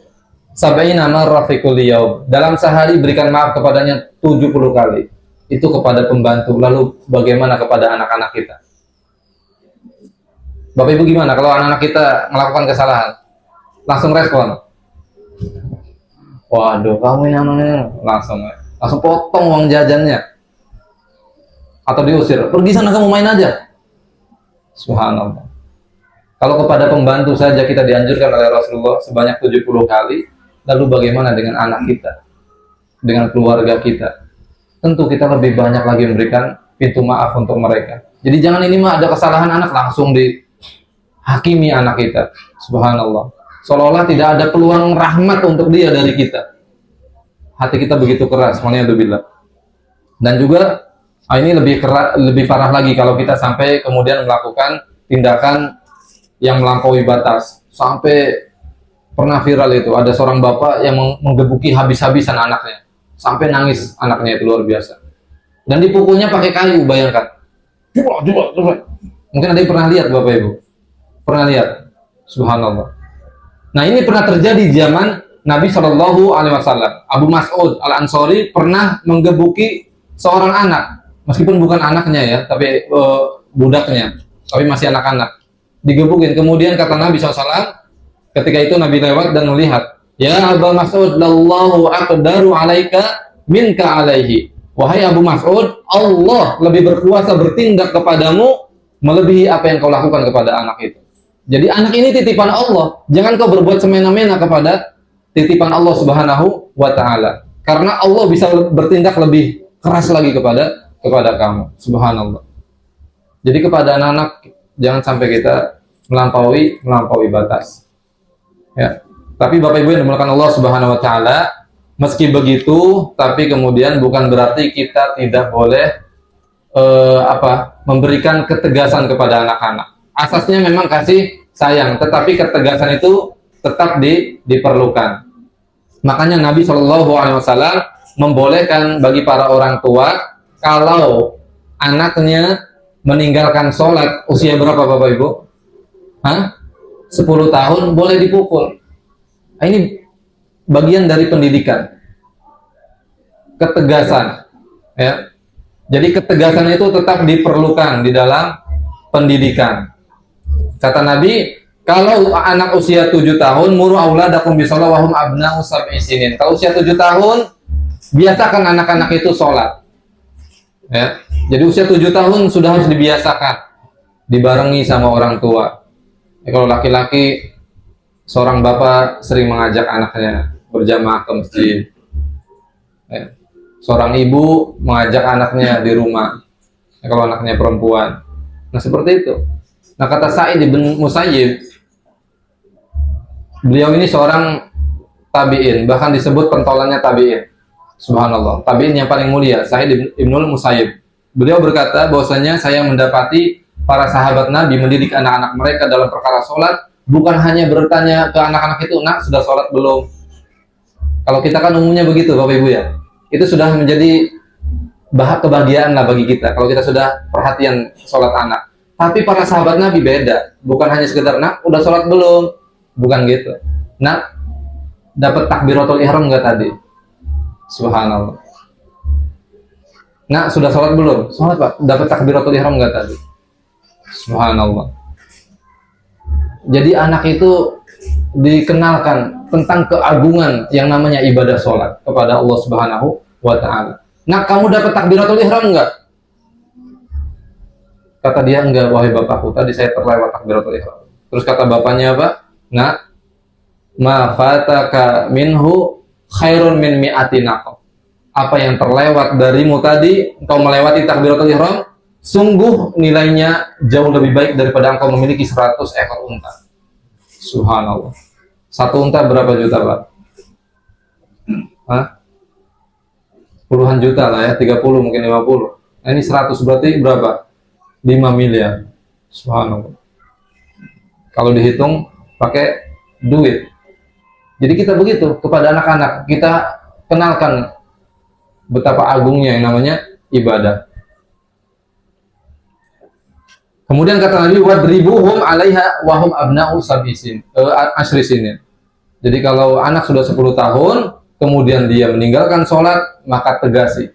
A: sab'ina marra fi kulli yaum. Dalam sehari berikan maaf kepadanya 70 kali. Itu kepada pembantu. Lalu bagaimana kepada anak-anak kita? Bapak Ibu gimana kalau anak-anak kita melakukan kesalahan? Langsung respon. Waduh, kamu ini langsung potong uang jajannya. Atau diusir. Pergi sana kamu main aja. Subhanallah. Kalau kepada pembantu saja kita dianjurkan oleh Rasulullah sebanyak 70 kali, lalu bagaimana dengan anak kita? Dengan keluarga kita? Tentu kita lebih banyak lagi memberikan pintu maaf untuk mereka. Jadi jangan ini mah ada kesalahan anak langsung dihakimi anak kita. Subhanallah. Seolah-olah tidak ada peluang rahmat untuk dia dari kita. Hati kita begitu keras, waliyadzubillah. Dan juga ini lebih parah lagi kalau kita sampai kemudian melakukan tindakan yang melampaui batas. Sampai pernah viral itu, ada seorang bapak yang menggebuki habis-habisan anaknya. Sampai nangis anaknya, itu luar biasa. Dan dipukulnya pakai kayu, bayangkan. Coba. Mungkin ada yang pernah lihat Bapak Ibu? Pernah lihat? Subhanallah. Nah, ini pernah terjadi zaman Nabi Shallallahu Alaihi Wasallam. Abu Mas'ud Al-Ansori pernah menggebuki seorang anak, meskipun bukan anaknya ya, tapi budaknya, tapi masih anak-anak. Digebukin. Kemudian kata Nabi SAW, ketika itu Nabi lewat dan melihat, ya Abu Mas'ud, lallahu aqdaru alaika minka alaihi. Wahai Abu Mas'ud, Allah lebih berkuasa bertindak kepadamu melebihi apa yang kau lakukan kepada anak itu. Jadi anak ini titipan Allah. Jangan kau berbuat semena-mena kepada titipan Allah Subhanahu wa taala. Karena Allah bisa bertindak lebih keras lagi kepada kamu. Subhanallah. Jadi kepada anak-anak jangan sampai kita melampaui batas. Ya. Tapi Bapak Ibu yang dimuliakan Allah Subhanahu wa taala, meski begitu, tapi kemudian bukan berarti kita tidak boleh memberikan ketegasan kepada anak-anak. Asasnya memang kasih sayang, tetapi ketegasan itu tetap diperlukan. Makanya Nabi Shallallahu Alaihi Wasallam membolehkan bagi para orang tua kalau anaknya meninggalkan sholat usia berapa Bapak Ibu? 10 tahun boleh dipukul. Nah, ini bagian dari pendidikan. Ketegasan. Ya. Jadi ketegasan itu tetap diperlukan di dalam pendidikan. Kata Nabi, kalau anak usia 7 tahun, muru auladakum bisolah wahum abna'u sab'i sinin. Kalau usia 7 tahun, biasakan anak-anak itu sholat. Ya. Jadi usia 7 tahun sudah harus dibiasakan, dibarengi sama orang tua. Ya, kalau laki-laki, seorang bapak sering mengajak anaknya berjamaah ke masjid. Ya. Seorang ibu mengajak anaknya di rumah. Ya, kalau anaknya perempuan. Nah seperti itu. Nah kata Sa'id bin Musayyib, beliau ini seorang tabi'in, bahkan disebut pentolannya tabi'in. Subhanallah, tabi'in yang paling mulia, Sa'id bin Musayyib. Beliau berkata bahwasanya saya mendapati para sahabat Nabi mendidik anak-anak mereka dalam perkara sholat, bukan hanya bertanya ke anak-anak itu, nak sudah sholat belum? Kalau kita kan umumnya begitu Bapak Ibu ya, itu sudah menjadi kebahagiaan lah bagi kita kalau kita sudah perhatian sholat anak. Tapi para sahabat Nabi beda, bukan hanya sekedar nak udah sholat belum, bukan gitu. Nak dapat takbiratul ihram nggak tadi? Subhanallah. Nak sudah sholat belum? Sholat Pak. Dapat takbiratul ihram nggak tadi? Subhanallah. Jadi anak itu dikenalkan tentang keagungan yang namanya ibadah sholat kepada Allah Subhanahu wa Ta'ala. Nah, kamu dapat takbiratul ihram enggak? Kata dia, enggak, wahai bapakku, tadi saya terlewat takbiratul ihram. Terus kata bapaknya apa? Nah, ma fataka minhu khairun min mi'ati naqab. Apa yang terlewat darimu tadi, engkau melewati takbiratul ihram, sungguh nilainya jauh lebih baik daripada engkau memiliki 100 ekor unta. Subhanallah. Satu unta berapa juta, Pak? Puluhan juta lah ya, 30 mungkin 50. Nah, ini 100 berarti berapa? 5 miliar. Subhanallah. Kalau dihitung pakai duit. Jadi kita begitu kepada anak-anak, kita kenalkan betapa agungnya yang namanya ibadah. Kemudian kata Nabi, wadribuhum 'alaiha wa hum abna'u asyri sinin. Jadi kalau anak sudah 10 tahun, kemudian dia meninggalkan sholat, maka tegasi.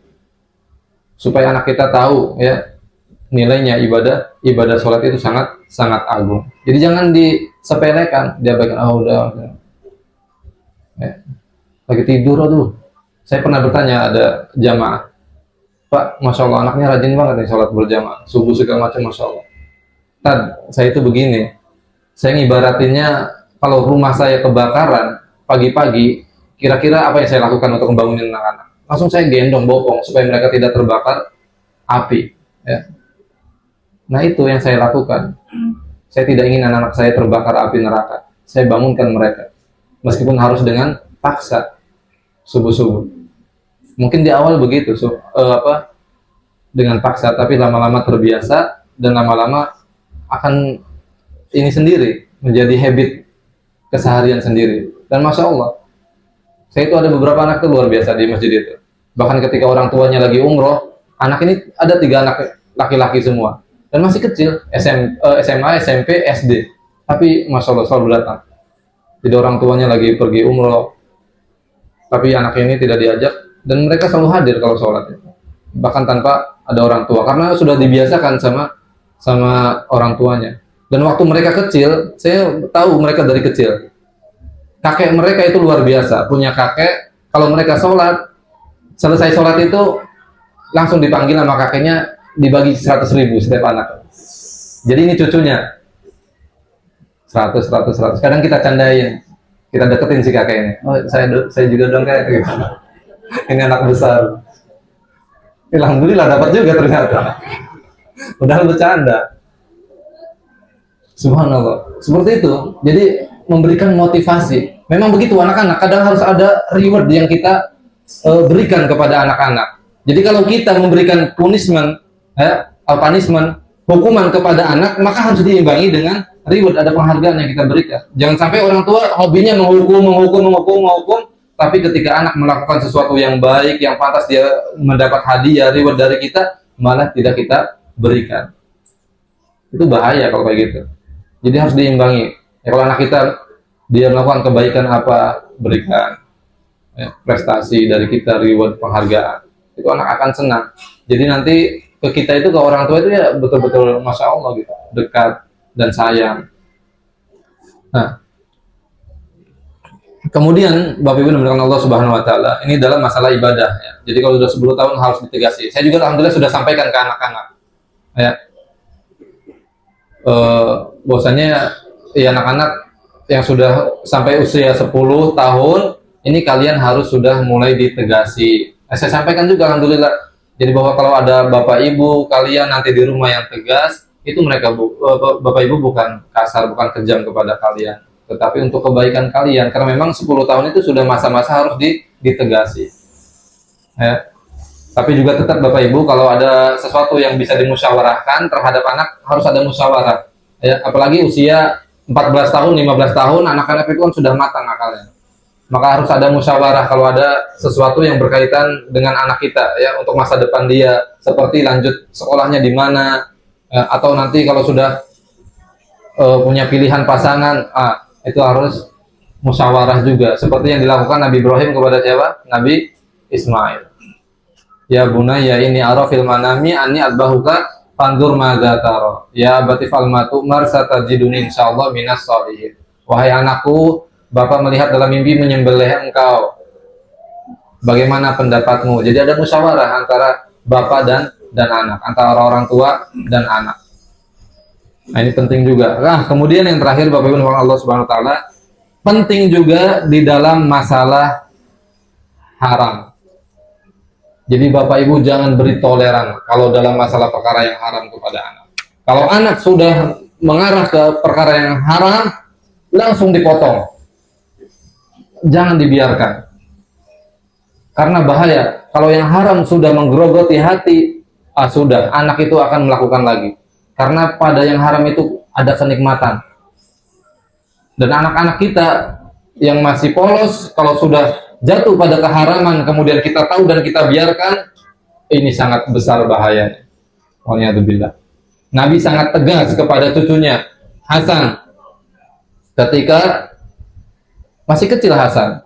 A: Supaya anak kita tahu ya nilainya ibadah sholat itu sangat agung. Jadi jangan disepelekan, dia bagian udah. Ya. Lagi tidur tuh. Saya pernah bertanya ada jamaah, Pak, masya Allah anaknya rajin banget nih sholat berjamaah, subuh segala macam, masya Allah. Tad, saya itu begini, saya ngibaratinnya kalau rumah saya kebakaran pagi-pagi, kira-kira apa yang saya lakukan untuk membangunin anak-anak? Langsung saya gendong bopong supaya mereka tidak terbakar api. Ya. Nah itu yang saya lakukan. Saya tidak ingin anak-anak saya terbakar api neraka. Saya bangunkan mereka, meskipun harus dengan paksa subuh-subuh. Mungkin di awal begitu, dengan paksa, tapi lama-lama terbiasa dan lama-lama akan ini sendiri menjadi habit keseharian sendiri. Dan masya Allah, saya itu ada beberapa anak itu luar biasa di masjid itu. Bahkan ketika orang tuanya lagi umroh, anak ini ada 3 anak laki-laki semua dan masih kecil, SMA, SMP, SD. Tapi masya Allah selalu datang. Jadi orang tuanya lagi pergi umroh, tapi anak ini tidak diajak dan mereka selalu hadir kalau sholat. Bahkan tanpa ada orang tua karena sudah dibiasakan sama orang tuanya. Dan waktu mereka kecil, saya tahu mereka dari kecil. Kakek mereka itu luar biasa, punya kakek, kalau mereka sholat, selesai sholat itu langsung dipanggil sama kakeknya, dibagi 100.000 setiap anak. Jadi ini cucunya 100. Kadang kita candain, kita deketin si kakek ini. Oh, saya juga dong kayak gitu. Ini anak besar. Alhamdulillah dapat juga ternyata. Udah bercanda. Subhanallah. Seperti itu. Jadi memberikan motivasi. Memang begitu anak-anak. Kadang harus ada reward yang kita berikan kepada anak-anak. Jadi kalau kita memberikan punishment, punishment, hukuman kepada anak, maka harus diimbangi dengan reward, ada penghargaan yang kita berikan. Jangan sampai orang tua hobinya menghukum, tapi ketika anak melakukan sesuatu yang baik, yang pantas dia mendapat hadiah, reward dari kita, malah tidak kita berikan. Itu bahaya kalau kayak gitu. Jadi harus diimbangi. Ya, kalau anak kita dia melakukan kebaikan apa, berikan ya, prestasi dari kita, reward, penghargaan. Itu anak akan senang. Jadi nanti ke kita itu, ke orang tua itu ya betul-betul Masya Allah gitu, dekat dan sayang. Nah, kemudian Bapak Ibu dimuliakan Allah Subhanahu Wa Taala, ini dalam masalah ibadah. Ya. Jadi kalau sudah 10 tahun harus ditegasi. Saya juga alhamdulillah sudah sampaikan ke anak-anak. Ya, bahwasanya ya anak-anak yang sudah sampai usia 10 tahun, ini kalian harus sudah mulai ditegasi. Saya sampaikan juga alhamdulillah. Jadi bahwa kalau ada bapak ibu kalian nanti di rumah yang tegas, itu mereka bapak ibu bukan kasar, bukan kejam kepada kalian, tetapi untuk kebaikan kalian. Karena memang 10 tahun itu sudah masa-masa harus ditegasi. Ya. Tapi juga tetap bapak ibu kalau ada sesuatu yang bisa dimusyawarahkan terhadap anak, harus ada musyawarah. Ya, apalagi usia 14 tahun, 15 tahun, anak-anak itu kan sudah matang akalnya. Maka harus ada musyawarah kalau ada sesuatu yang berkaitan dengan anak kita, ya, untuk masa depan dia, seperti lanjut sekolahnya di mana, atau nanti kalau sudah punya pilihan pasangan, itu harus musyawarah juga, seperti yang dilakukan Nabi Ibrahim kepada siapa? Nabi Ismail. Ya bunayya ini ara fil manami anni adbahuka fanzur madza tara. Ya abati fal matu mar satajiduni insyaallah minas sholihin. Wahai anakku, Bapak melihat dalam mimpi menyembelih engkau. Bagaimana pendapatmu? Jadi ada musyawarah antara bapak dan anak, antara orang tua dan anak. Nah, ini penting juga. Nah, kemudian yang terakhir Bapak Ibu Allah Subhanahu wa taala, penting juga di dalam masalah haram. Jadi Bapak Ibu jangan beri toleran kalau dalam masalah perkara yang haram kepada anak. Kalau anak sudah mengarah ke perkara yang haram, langsung dipotong. Jangan dibiarkan. Karena bahaya. Kalau yang haram sudah menggerogoti hati, sudah, anak itu akan melakukan lagi. Karena pada yang haram itu ada kenikmatan. Dan anak-anak kita yang masih polos, kalau sudah jatuh pada keharaman, kemudian kita tahu dan kita biarkan, ini sangat besar bahayanya. Waliyadzubillah. Nabi sangat tegas kepada cucunya, Hasan, ketika masih kecil Hasan.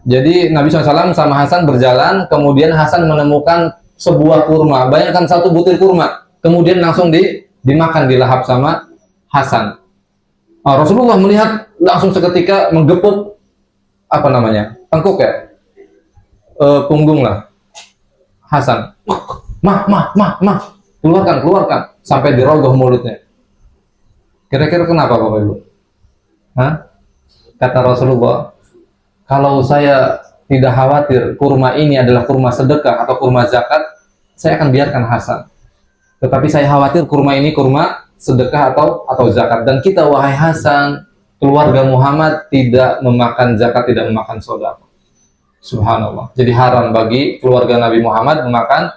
A: Jadi Nabi SAW sama Hasan berjalan, kemudian Hasan menemukan sebuah kurma. Bayangkan satu butir kurma, kemudian langsung dimakan, dilahap sama Hasan. Rasulullah melihat langsung seketika menggepuk tengkuk ya, punggung lah Hasan. Mah, keluarkan, sampai dirogoh mulutnya. Kira-kira kenapa Bapak Ibu? Kata Rasulullah, kalau saya tidak khawatir kurma ini adalah kurma sedekah atau kurma zakat, saya akan biarkan Hasan. Tetapi saya khawatir kurma ini kurma sedekah atau zakat. Dan kita wahai Hasan, keluarga Muhammad tidak memakan zakat, tidak memakan sedekah. Subhanallah. Jadi haram bagi keluarga Nabi Muhammad memakan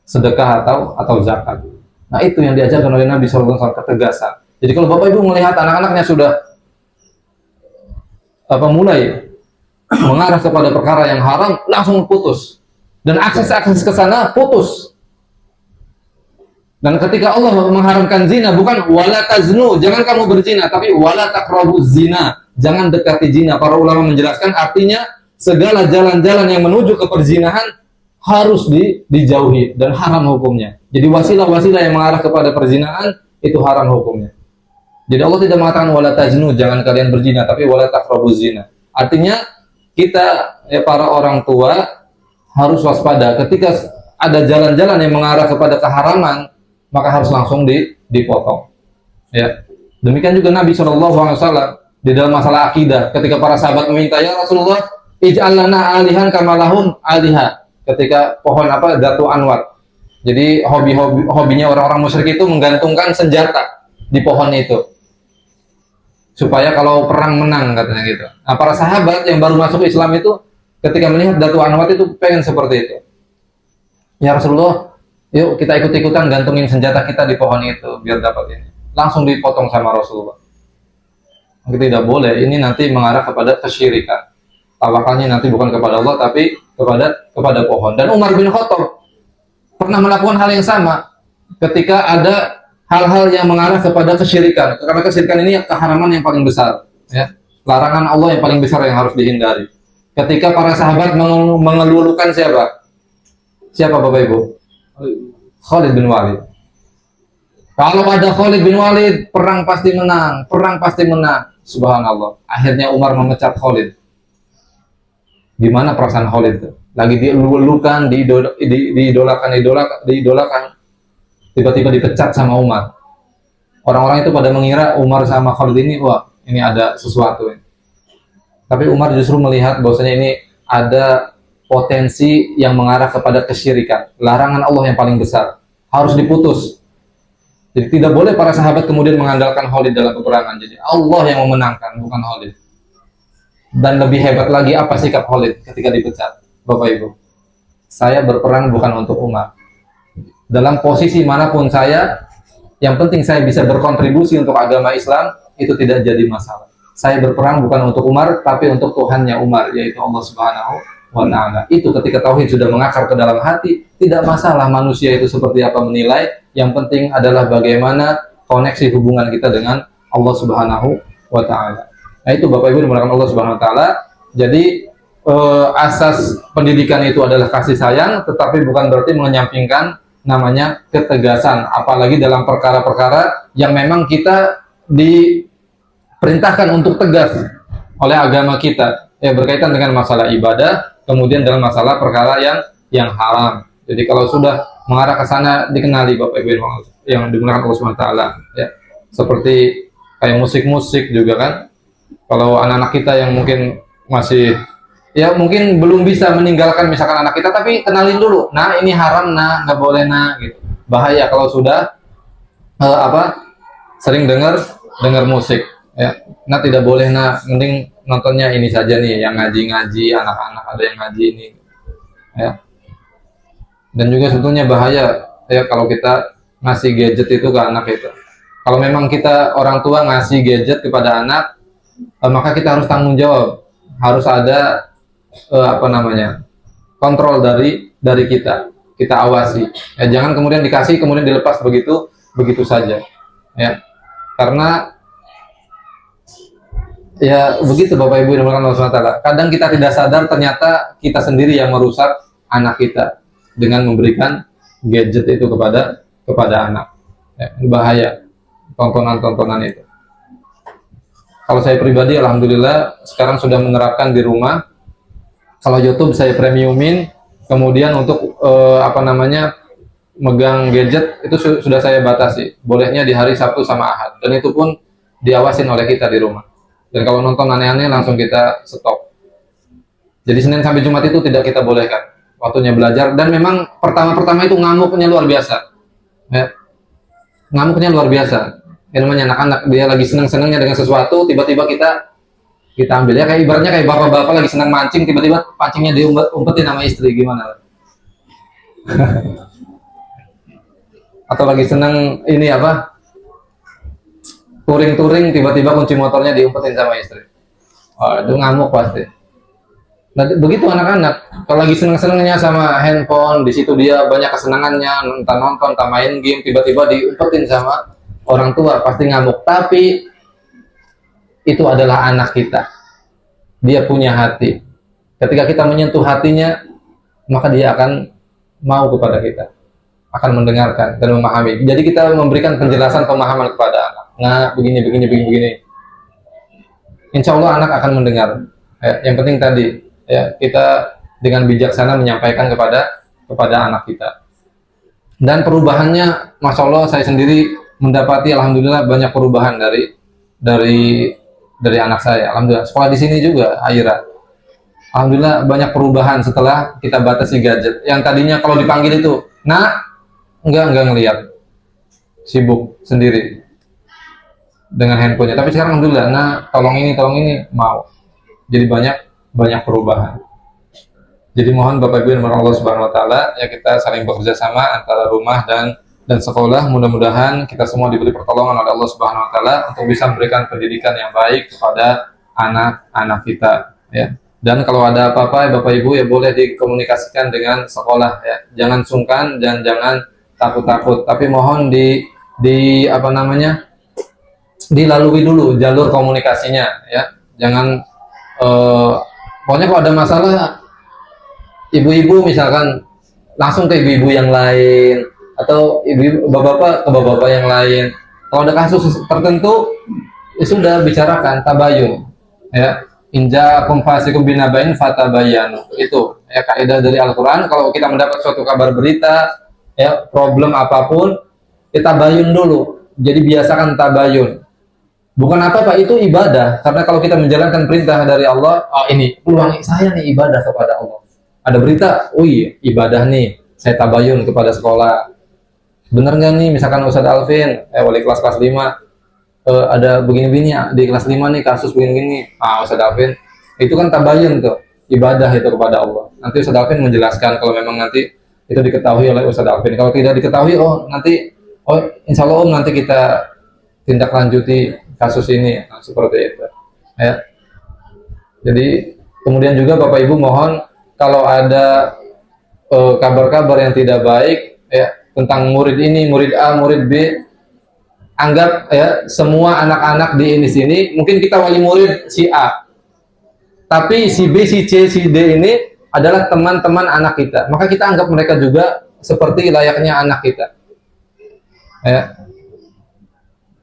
A: sedekah atau zakat. Nah, itu yang diajarkan oleh Nabi SAW, ketegasan. Jadi kalau Bapak Ibu melihat anak-anaknya sudah mulai mengarah kepada perkara yang haram, langsung putus. Dan akses ke sana putus. Dan ketika Allah mengharamkan zina, bukan wala taznu, jangan kamu berzina, tapi wala taqrabuz zina, jangan dekati zina. Para ulama menjelaskan artinya segala jalan-jalan yang menuju ke perzinahan harus dijauhi dan haram hukumnya. Jadi wasilah-wasilah yang mengarah kepada perzinahan itu haram hukumnya. Jadi Allah tidak mengatakan wala taznu, jangan kalian berzina, tapi wala taqrabuz zina. Artinya kita para orang tua harus waspada ketika ada jalan-jalan yang mengarah kepada keharaman, maka harus langsung dipotong. Ya. Demikian juga Nabi SAW di dalam masalah akidah, ketika para sahabat meminta, ya Rasulullah, ij'al lana alihan kama lahum aliha. Ketika pohon Datu Anwar. Jadi hobinya orang-orang musyrik itu menggantungkan senjata di pohon itu, supaya kalau perang menang, katanya gitu. Nah, para sahabat yang baru masuk Islam itu ketika melihat Datu Anwar itu pengen seperti itu. Ya Rasulullah, Yuk kita ikut-ikutan gantungin senjata kita di pohon itu biar dapat ini. Langsung dipotong sama Rasulullah. Tidak boleh. Ini nanti mengarah kepada kesyirikan. Tawakalnya nanti bukan kepada Allah tapi kepada pohon. Dan Umar bin Khattab pernah melakukan hal yang sama ketika ada hal-hal yang mengarah kepada kesyirikan. Karena kesyirikan ini keharaman yang paling besar, ya. Larangan Allah yang paling besar yang harus dihindari. Ketika para sahabat mengelulukan siapa? Siapa Bapak Ibu? Khalid bin Walid. Kalau ada Khalid bin Walid, perang pasti menang, perang pasti menang. Subhanallah. Akhirnya Umar memecat Khalid. Gimana perasaan Khalid itu? Lagi dielulukan, diidolakan. Tiba-tiba dipecat sama Umar. Orang-orang itu pada mengira Umar sama Khalid ini, wah, ini ada sesuatu. Tapi Umar justru melihat bahwasanya ini ada potensi yang mengarah kepada kesyirikan. Larangan Allah yang paling besar. Harus diputus. Jadi tidak boleh para sahabat kemudian mengandalkan Khalid dalam peperangan. Jadi Allah yang memenangkan, bukan Khalid. Dan lebih hebat lagi apa sikap Khalid ketika dipecat, Bapak Ibu? Saya berperang bukan untuk Umar. Dalam posisi manapun saya, yang penting saya bisa berkontribusi untuk agama Islam, itu tidak jadi masalah. Saya berperang bukan untuk Umar, tapi untuk Tuhannya Umar, yaitu Allah Subhanahu wa Ta'ala. Itu ketika tauhid sudah mengakar ke dalam hati, tidak masalah manusia itu seperti apa menilai. Yang penting adalah bagaimana koneksi hubungan kita dengan Allah Subhanahu wa Ta'ala. Nah itu Bapak Ibu dimulakan Allah Subhanahu wa Ta'ala. Jadi asas pendidikan itu adalah kasih sayang, tetapi bukan berarti menyampingkan namanya ketegasan, apalagi dalam perkara-perkara yang memang kita diperintahkan untuk tegas oleh agama kita, ya berkaitan dengan masalah ibadah, kemudian dalam masalah perkara yang haram. Jadi kalau sudah mengarah ke sana dikenali Bapak Ibu yang digunakan Allah Subhanahu wa Ta'ala, ya. Seperti kayak musik-musik juga kan. Kalau anak-anak kita yang mungkin masih ya mungkin belum bisa meninggalkan misalkan anak kita, tapi kenalin dulu. Nah, ini haram, nah, nggak boleh, nah, gitu. Bahaya kalau sudah sering dengar musik, ya. Nah, tidak boleh, nah, mending nontonnya ini saja nih, yang ngaji-ngaji, anak-anak ada yang ngaji ini, ya. Dan juga sebetulnya bahaya ya kalau kita ngasih gadget itu ke anak itu. Kalau memang kita orang tua ngasih gadget kepada anak, maka kita harus tanggung jawab. Harus ada kontrol dari kita. Kita awasi. Ya, jangan kemudian dikasih kemudian dilepas begitu saja. Ya. Karena ya begitu Bapak Ibu yang dimulakan Allah Subhanahu wa Ta'ala. Kadang kita tidak sadar ternyata kita sendiri yang merusak anak kita dengan memberikan gadget itu kepada anak. Ya, bahaya tontonan-tontonan itu. Kalau saya pribadi alhamdulillah sekarang sudah menerapkan di rumah. Kalau YouTube saya premiumin, kemudian untuk megang gadget itu sudah saya batasi. Bolehnya di hari Sabtu sama Ahad, dan itu pun diawasin oleh kita di rumah. Dan kalau nonton aneh-aneh langsung kita stop. Jadi Senin sampai Jumat itu tidak kita bolehkan. Waktunya belajar, dan memang pertama-pertama itu ngamuknya luar biasa, ya. Ngamuknya luar biasa. Ya, namanya anak-anak dia lagi senang-senangnya dengan sesuatu, tiba-tiba kita ambil ya, kayak ibaratnya kayak bapak-bapak lagi senang mancing, tiba-tiba pancingnya diumpetin sama istri, gimana? Atau lagi senang ini touring, tiba-tiba kunci motornya diumpetin sama istri. Oh, itu ngamuk pasti. Nah, begitu anak-anak kalau lagi seneng-senengnya sama handphone, di situ dia banyak kesenangannya, nonton, main game, tiba-tiba diumpetin sama orang tua, pasti ngamuk. Tapi itu adalah anak kita, dia punya hati. Ketika kita menyentuh hatinya, maka dia akan mau kepada kita, akan mendengarkan dan memahami. Jadi kita memberikan penjelasan pemahaman kepada anak. Nah, begini. Insya Allah anak akan mendengar. Yang penting tadi, ya, kita dengan bijaksana menyampaikan kepada anak kita. Dan perubahannya, Masya Allah, saya sendiri mendapati alhamdulillah banyak perubahan dari anak saya. Alhamdulillah, sekolah di sini juga Aira. Alhamdulillah banyak perubahan setelah kita batasi gadget. Yang tadinya kalau dipanggil itu, nah, enggak ngelihat, sibuk sendiri dengan handphonenya. Tapi sekarang alhamdulillah, nah, tolong ini mau. Jadi banyak perubahan. Jadi mohon Bapak Ibu yang dirahmati Allah Subhanahu wa taala, ya kita saling bekerja sama antara rumah dan sekolah. Mudah-mudahan kita semua diberi pertolongan oleh Allah Subhanahu wa taala untuk bisa memberikan pendidikan yang baik kepada anak-anak kita, ya. Dan kalau ada apa-apa ya Bapak Ibu ya boleh dikomunikasikan dengan sekolah, ya. Jangan sungkan dan jangan takut-takut, tapi mohon di apa namanya? Dilalui dulu jalur komunikasinya, ya. Jangan pokoknya kalau ada masalah ibu-ibu misalkan langsung ke ibu-ibu yang lain atau ibu bapak-bapak ke bapak-bapak yang lain. Kalau ada kasus tertentu ya sudah bicarakan tabayun, ya. Inja kumfasikum binabain fatabayanu. Itu ya kaidah dari Al-Qur'an. Kalau kita mendapat suatu kabar berita, ya problem apapun, kita tabayun dulu. Jadi biasakan tabayun. Bukan apa Pak, itu ibadah. Karena kalau kita menjalankan perintah dari Allah, oh ini peluang saya nih ibadah kepada Allah. Ada berita, oh iya ibadah nih, saya tabayun kepada sekolah. Bener nggak nih, misalkan Ustadz Alvin, wali kelas 5, ada begini-begini di kelas 5 nih kasus begini-begini. Ustadz Alvin, itu kan tabayun tuh, ibadah itu kepada Allah. Nanti Ustadz Alvin menjelaskan kalau memang nanti itu diketahui oleh Ustadz Alvin. Kalau tidak diketahui, insya Allah nanti kita tindak lanjuti kasus ini, seperti itu. Ya. Jadi kemudian juga Bapak Ibu mohon kalau ada kabar-kabar yang tidak baik ya tentang murid ini, murid A, murid B, anggap ya semua anak-anak di ini sini, mungkin kita wali murid si A, tapi si B, si C, si D ini adalah teman-teman anak kita, maka kita anggap mereka juga seperti layaknya anak kita. Ya.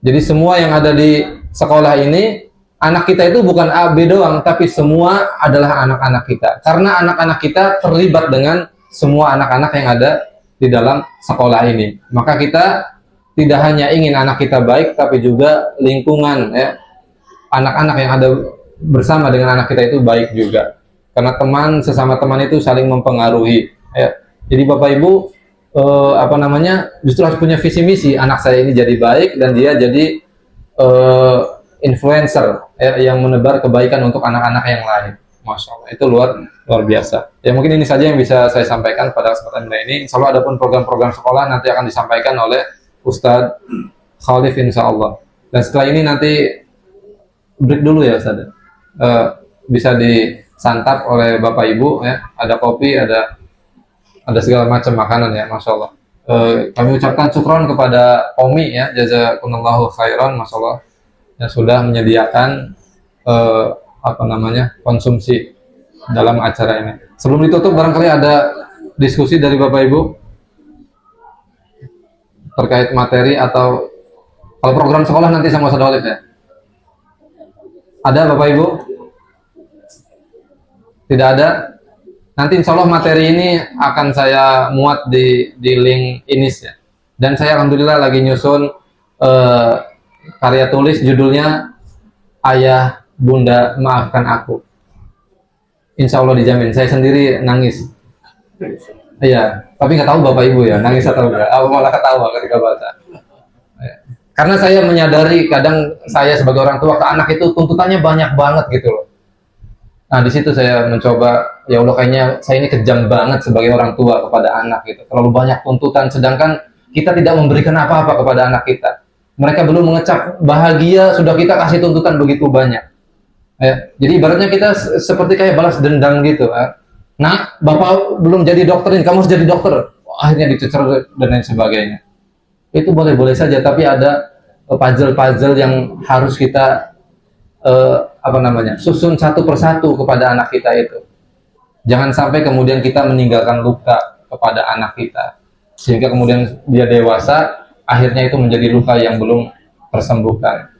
A: Jadi semua yang ada di sekolah ini, anak kita itu bukan A, B doang, tapi semua adalah anak-anak kita. Karena anak-anak kita terlibat dengan semua anak-anak yang ada di dalam sekolah ini. Maka kita tidak hanya ingin anak kita baik, tapi juga lingkungan, ya, anak-anak yang ada bersama dengan anak kita itu baik juga. Karena teman, sesama teman itu saling mempengaruhi. Ya. Jadi Bapak Ibu, justru harus punya visi misi, anak saya ini jadi baik dan dia jadi influencer ya, yang menebar kebaikan untuk anak-anak yang lain. Masya Allah, itu luar biasa. Ya mungkin ini saja yang bisa saya sampaikan pada kesempatan ini. Insya Allah ada pun program-program sekolah nanti akan disampaikan oleh Ustadz Khalif insya Allah. Dan setelah ini nanti break dulu ya Ustadz. Bisa disantap oleh Bapak Ibu ya. Ada kopi, ada segala macam makanan ya, Masya Allah. Kami ucapkan syukron kepada Omi ya, jazakumullahu khairan, Masya Allah, yang sudah menyediakan konsumsi dalam acara ini. Sebelum ditutup barangkali ada diskusi dari Bapak Ibu terkait materi atau kalau program sekolah nanti sama Ustadz Khalif ya. Ada Bapak Ibu? Tidak ada? Nanti insya Allah materi ini akan saya muat di link Inis ya. Dan saya alhamdulillah lagi nyusun karya tulis judulnya Ayah Bunda Maafkan Aku. Insya Allah dijamin. Saya sendiri nangis. Iya, tapi nggak tahu Bapak Ibu ya nangis atau enggak. Aku malah ketawa ketika baca. Ya. Karena saya menyadari kadang saya sebagai orang tua ke anak itu tuntutannya banyak banget gitu loh. Nah di situ saya mencoba, ya Allah kayaknya saya ini kejam banget sebagai orang tua kepada anak gitu. Terlalu banyak tuntutan, sedangkan kita tidak memberikan apa-apa kepada anak kita. Mereka belum mengecap bahagia, sudah kita kasih tuntutan begitu banyak. Ya, jadi ibaratnya kita seperti kayak balas dendam gitu. Nah, Bapak belum jadi dokter ini, kamu harus jadi dokter. Akhirnya dicecer dan lain sebagainya. Itu boleh-boleh saja, tapi ada puzzle-puzzle yang harus kita susun satu persatu kepada anak kita itu. Jangan sampai kemudian kita meninggalkan luka kepada anak kita sehingga kemudian dia dewasa akhirnya itu menjadi luka yang belum tersembuhkan.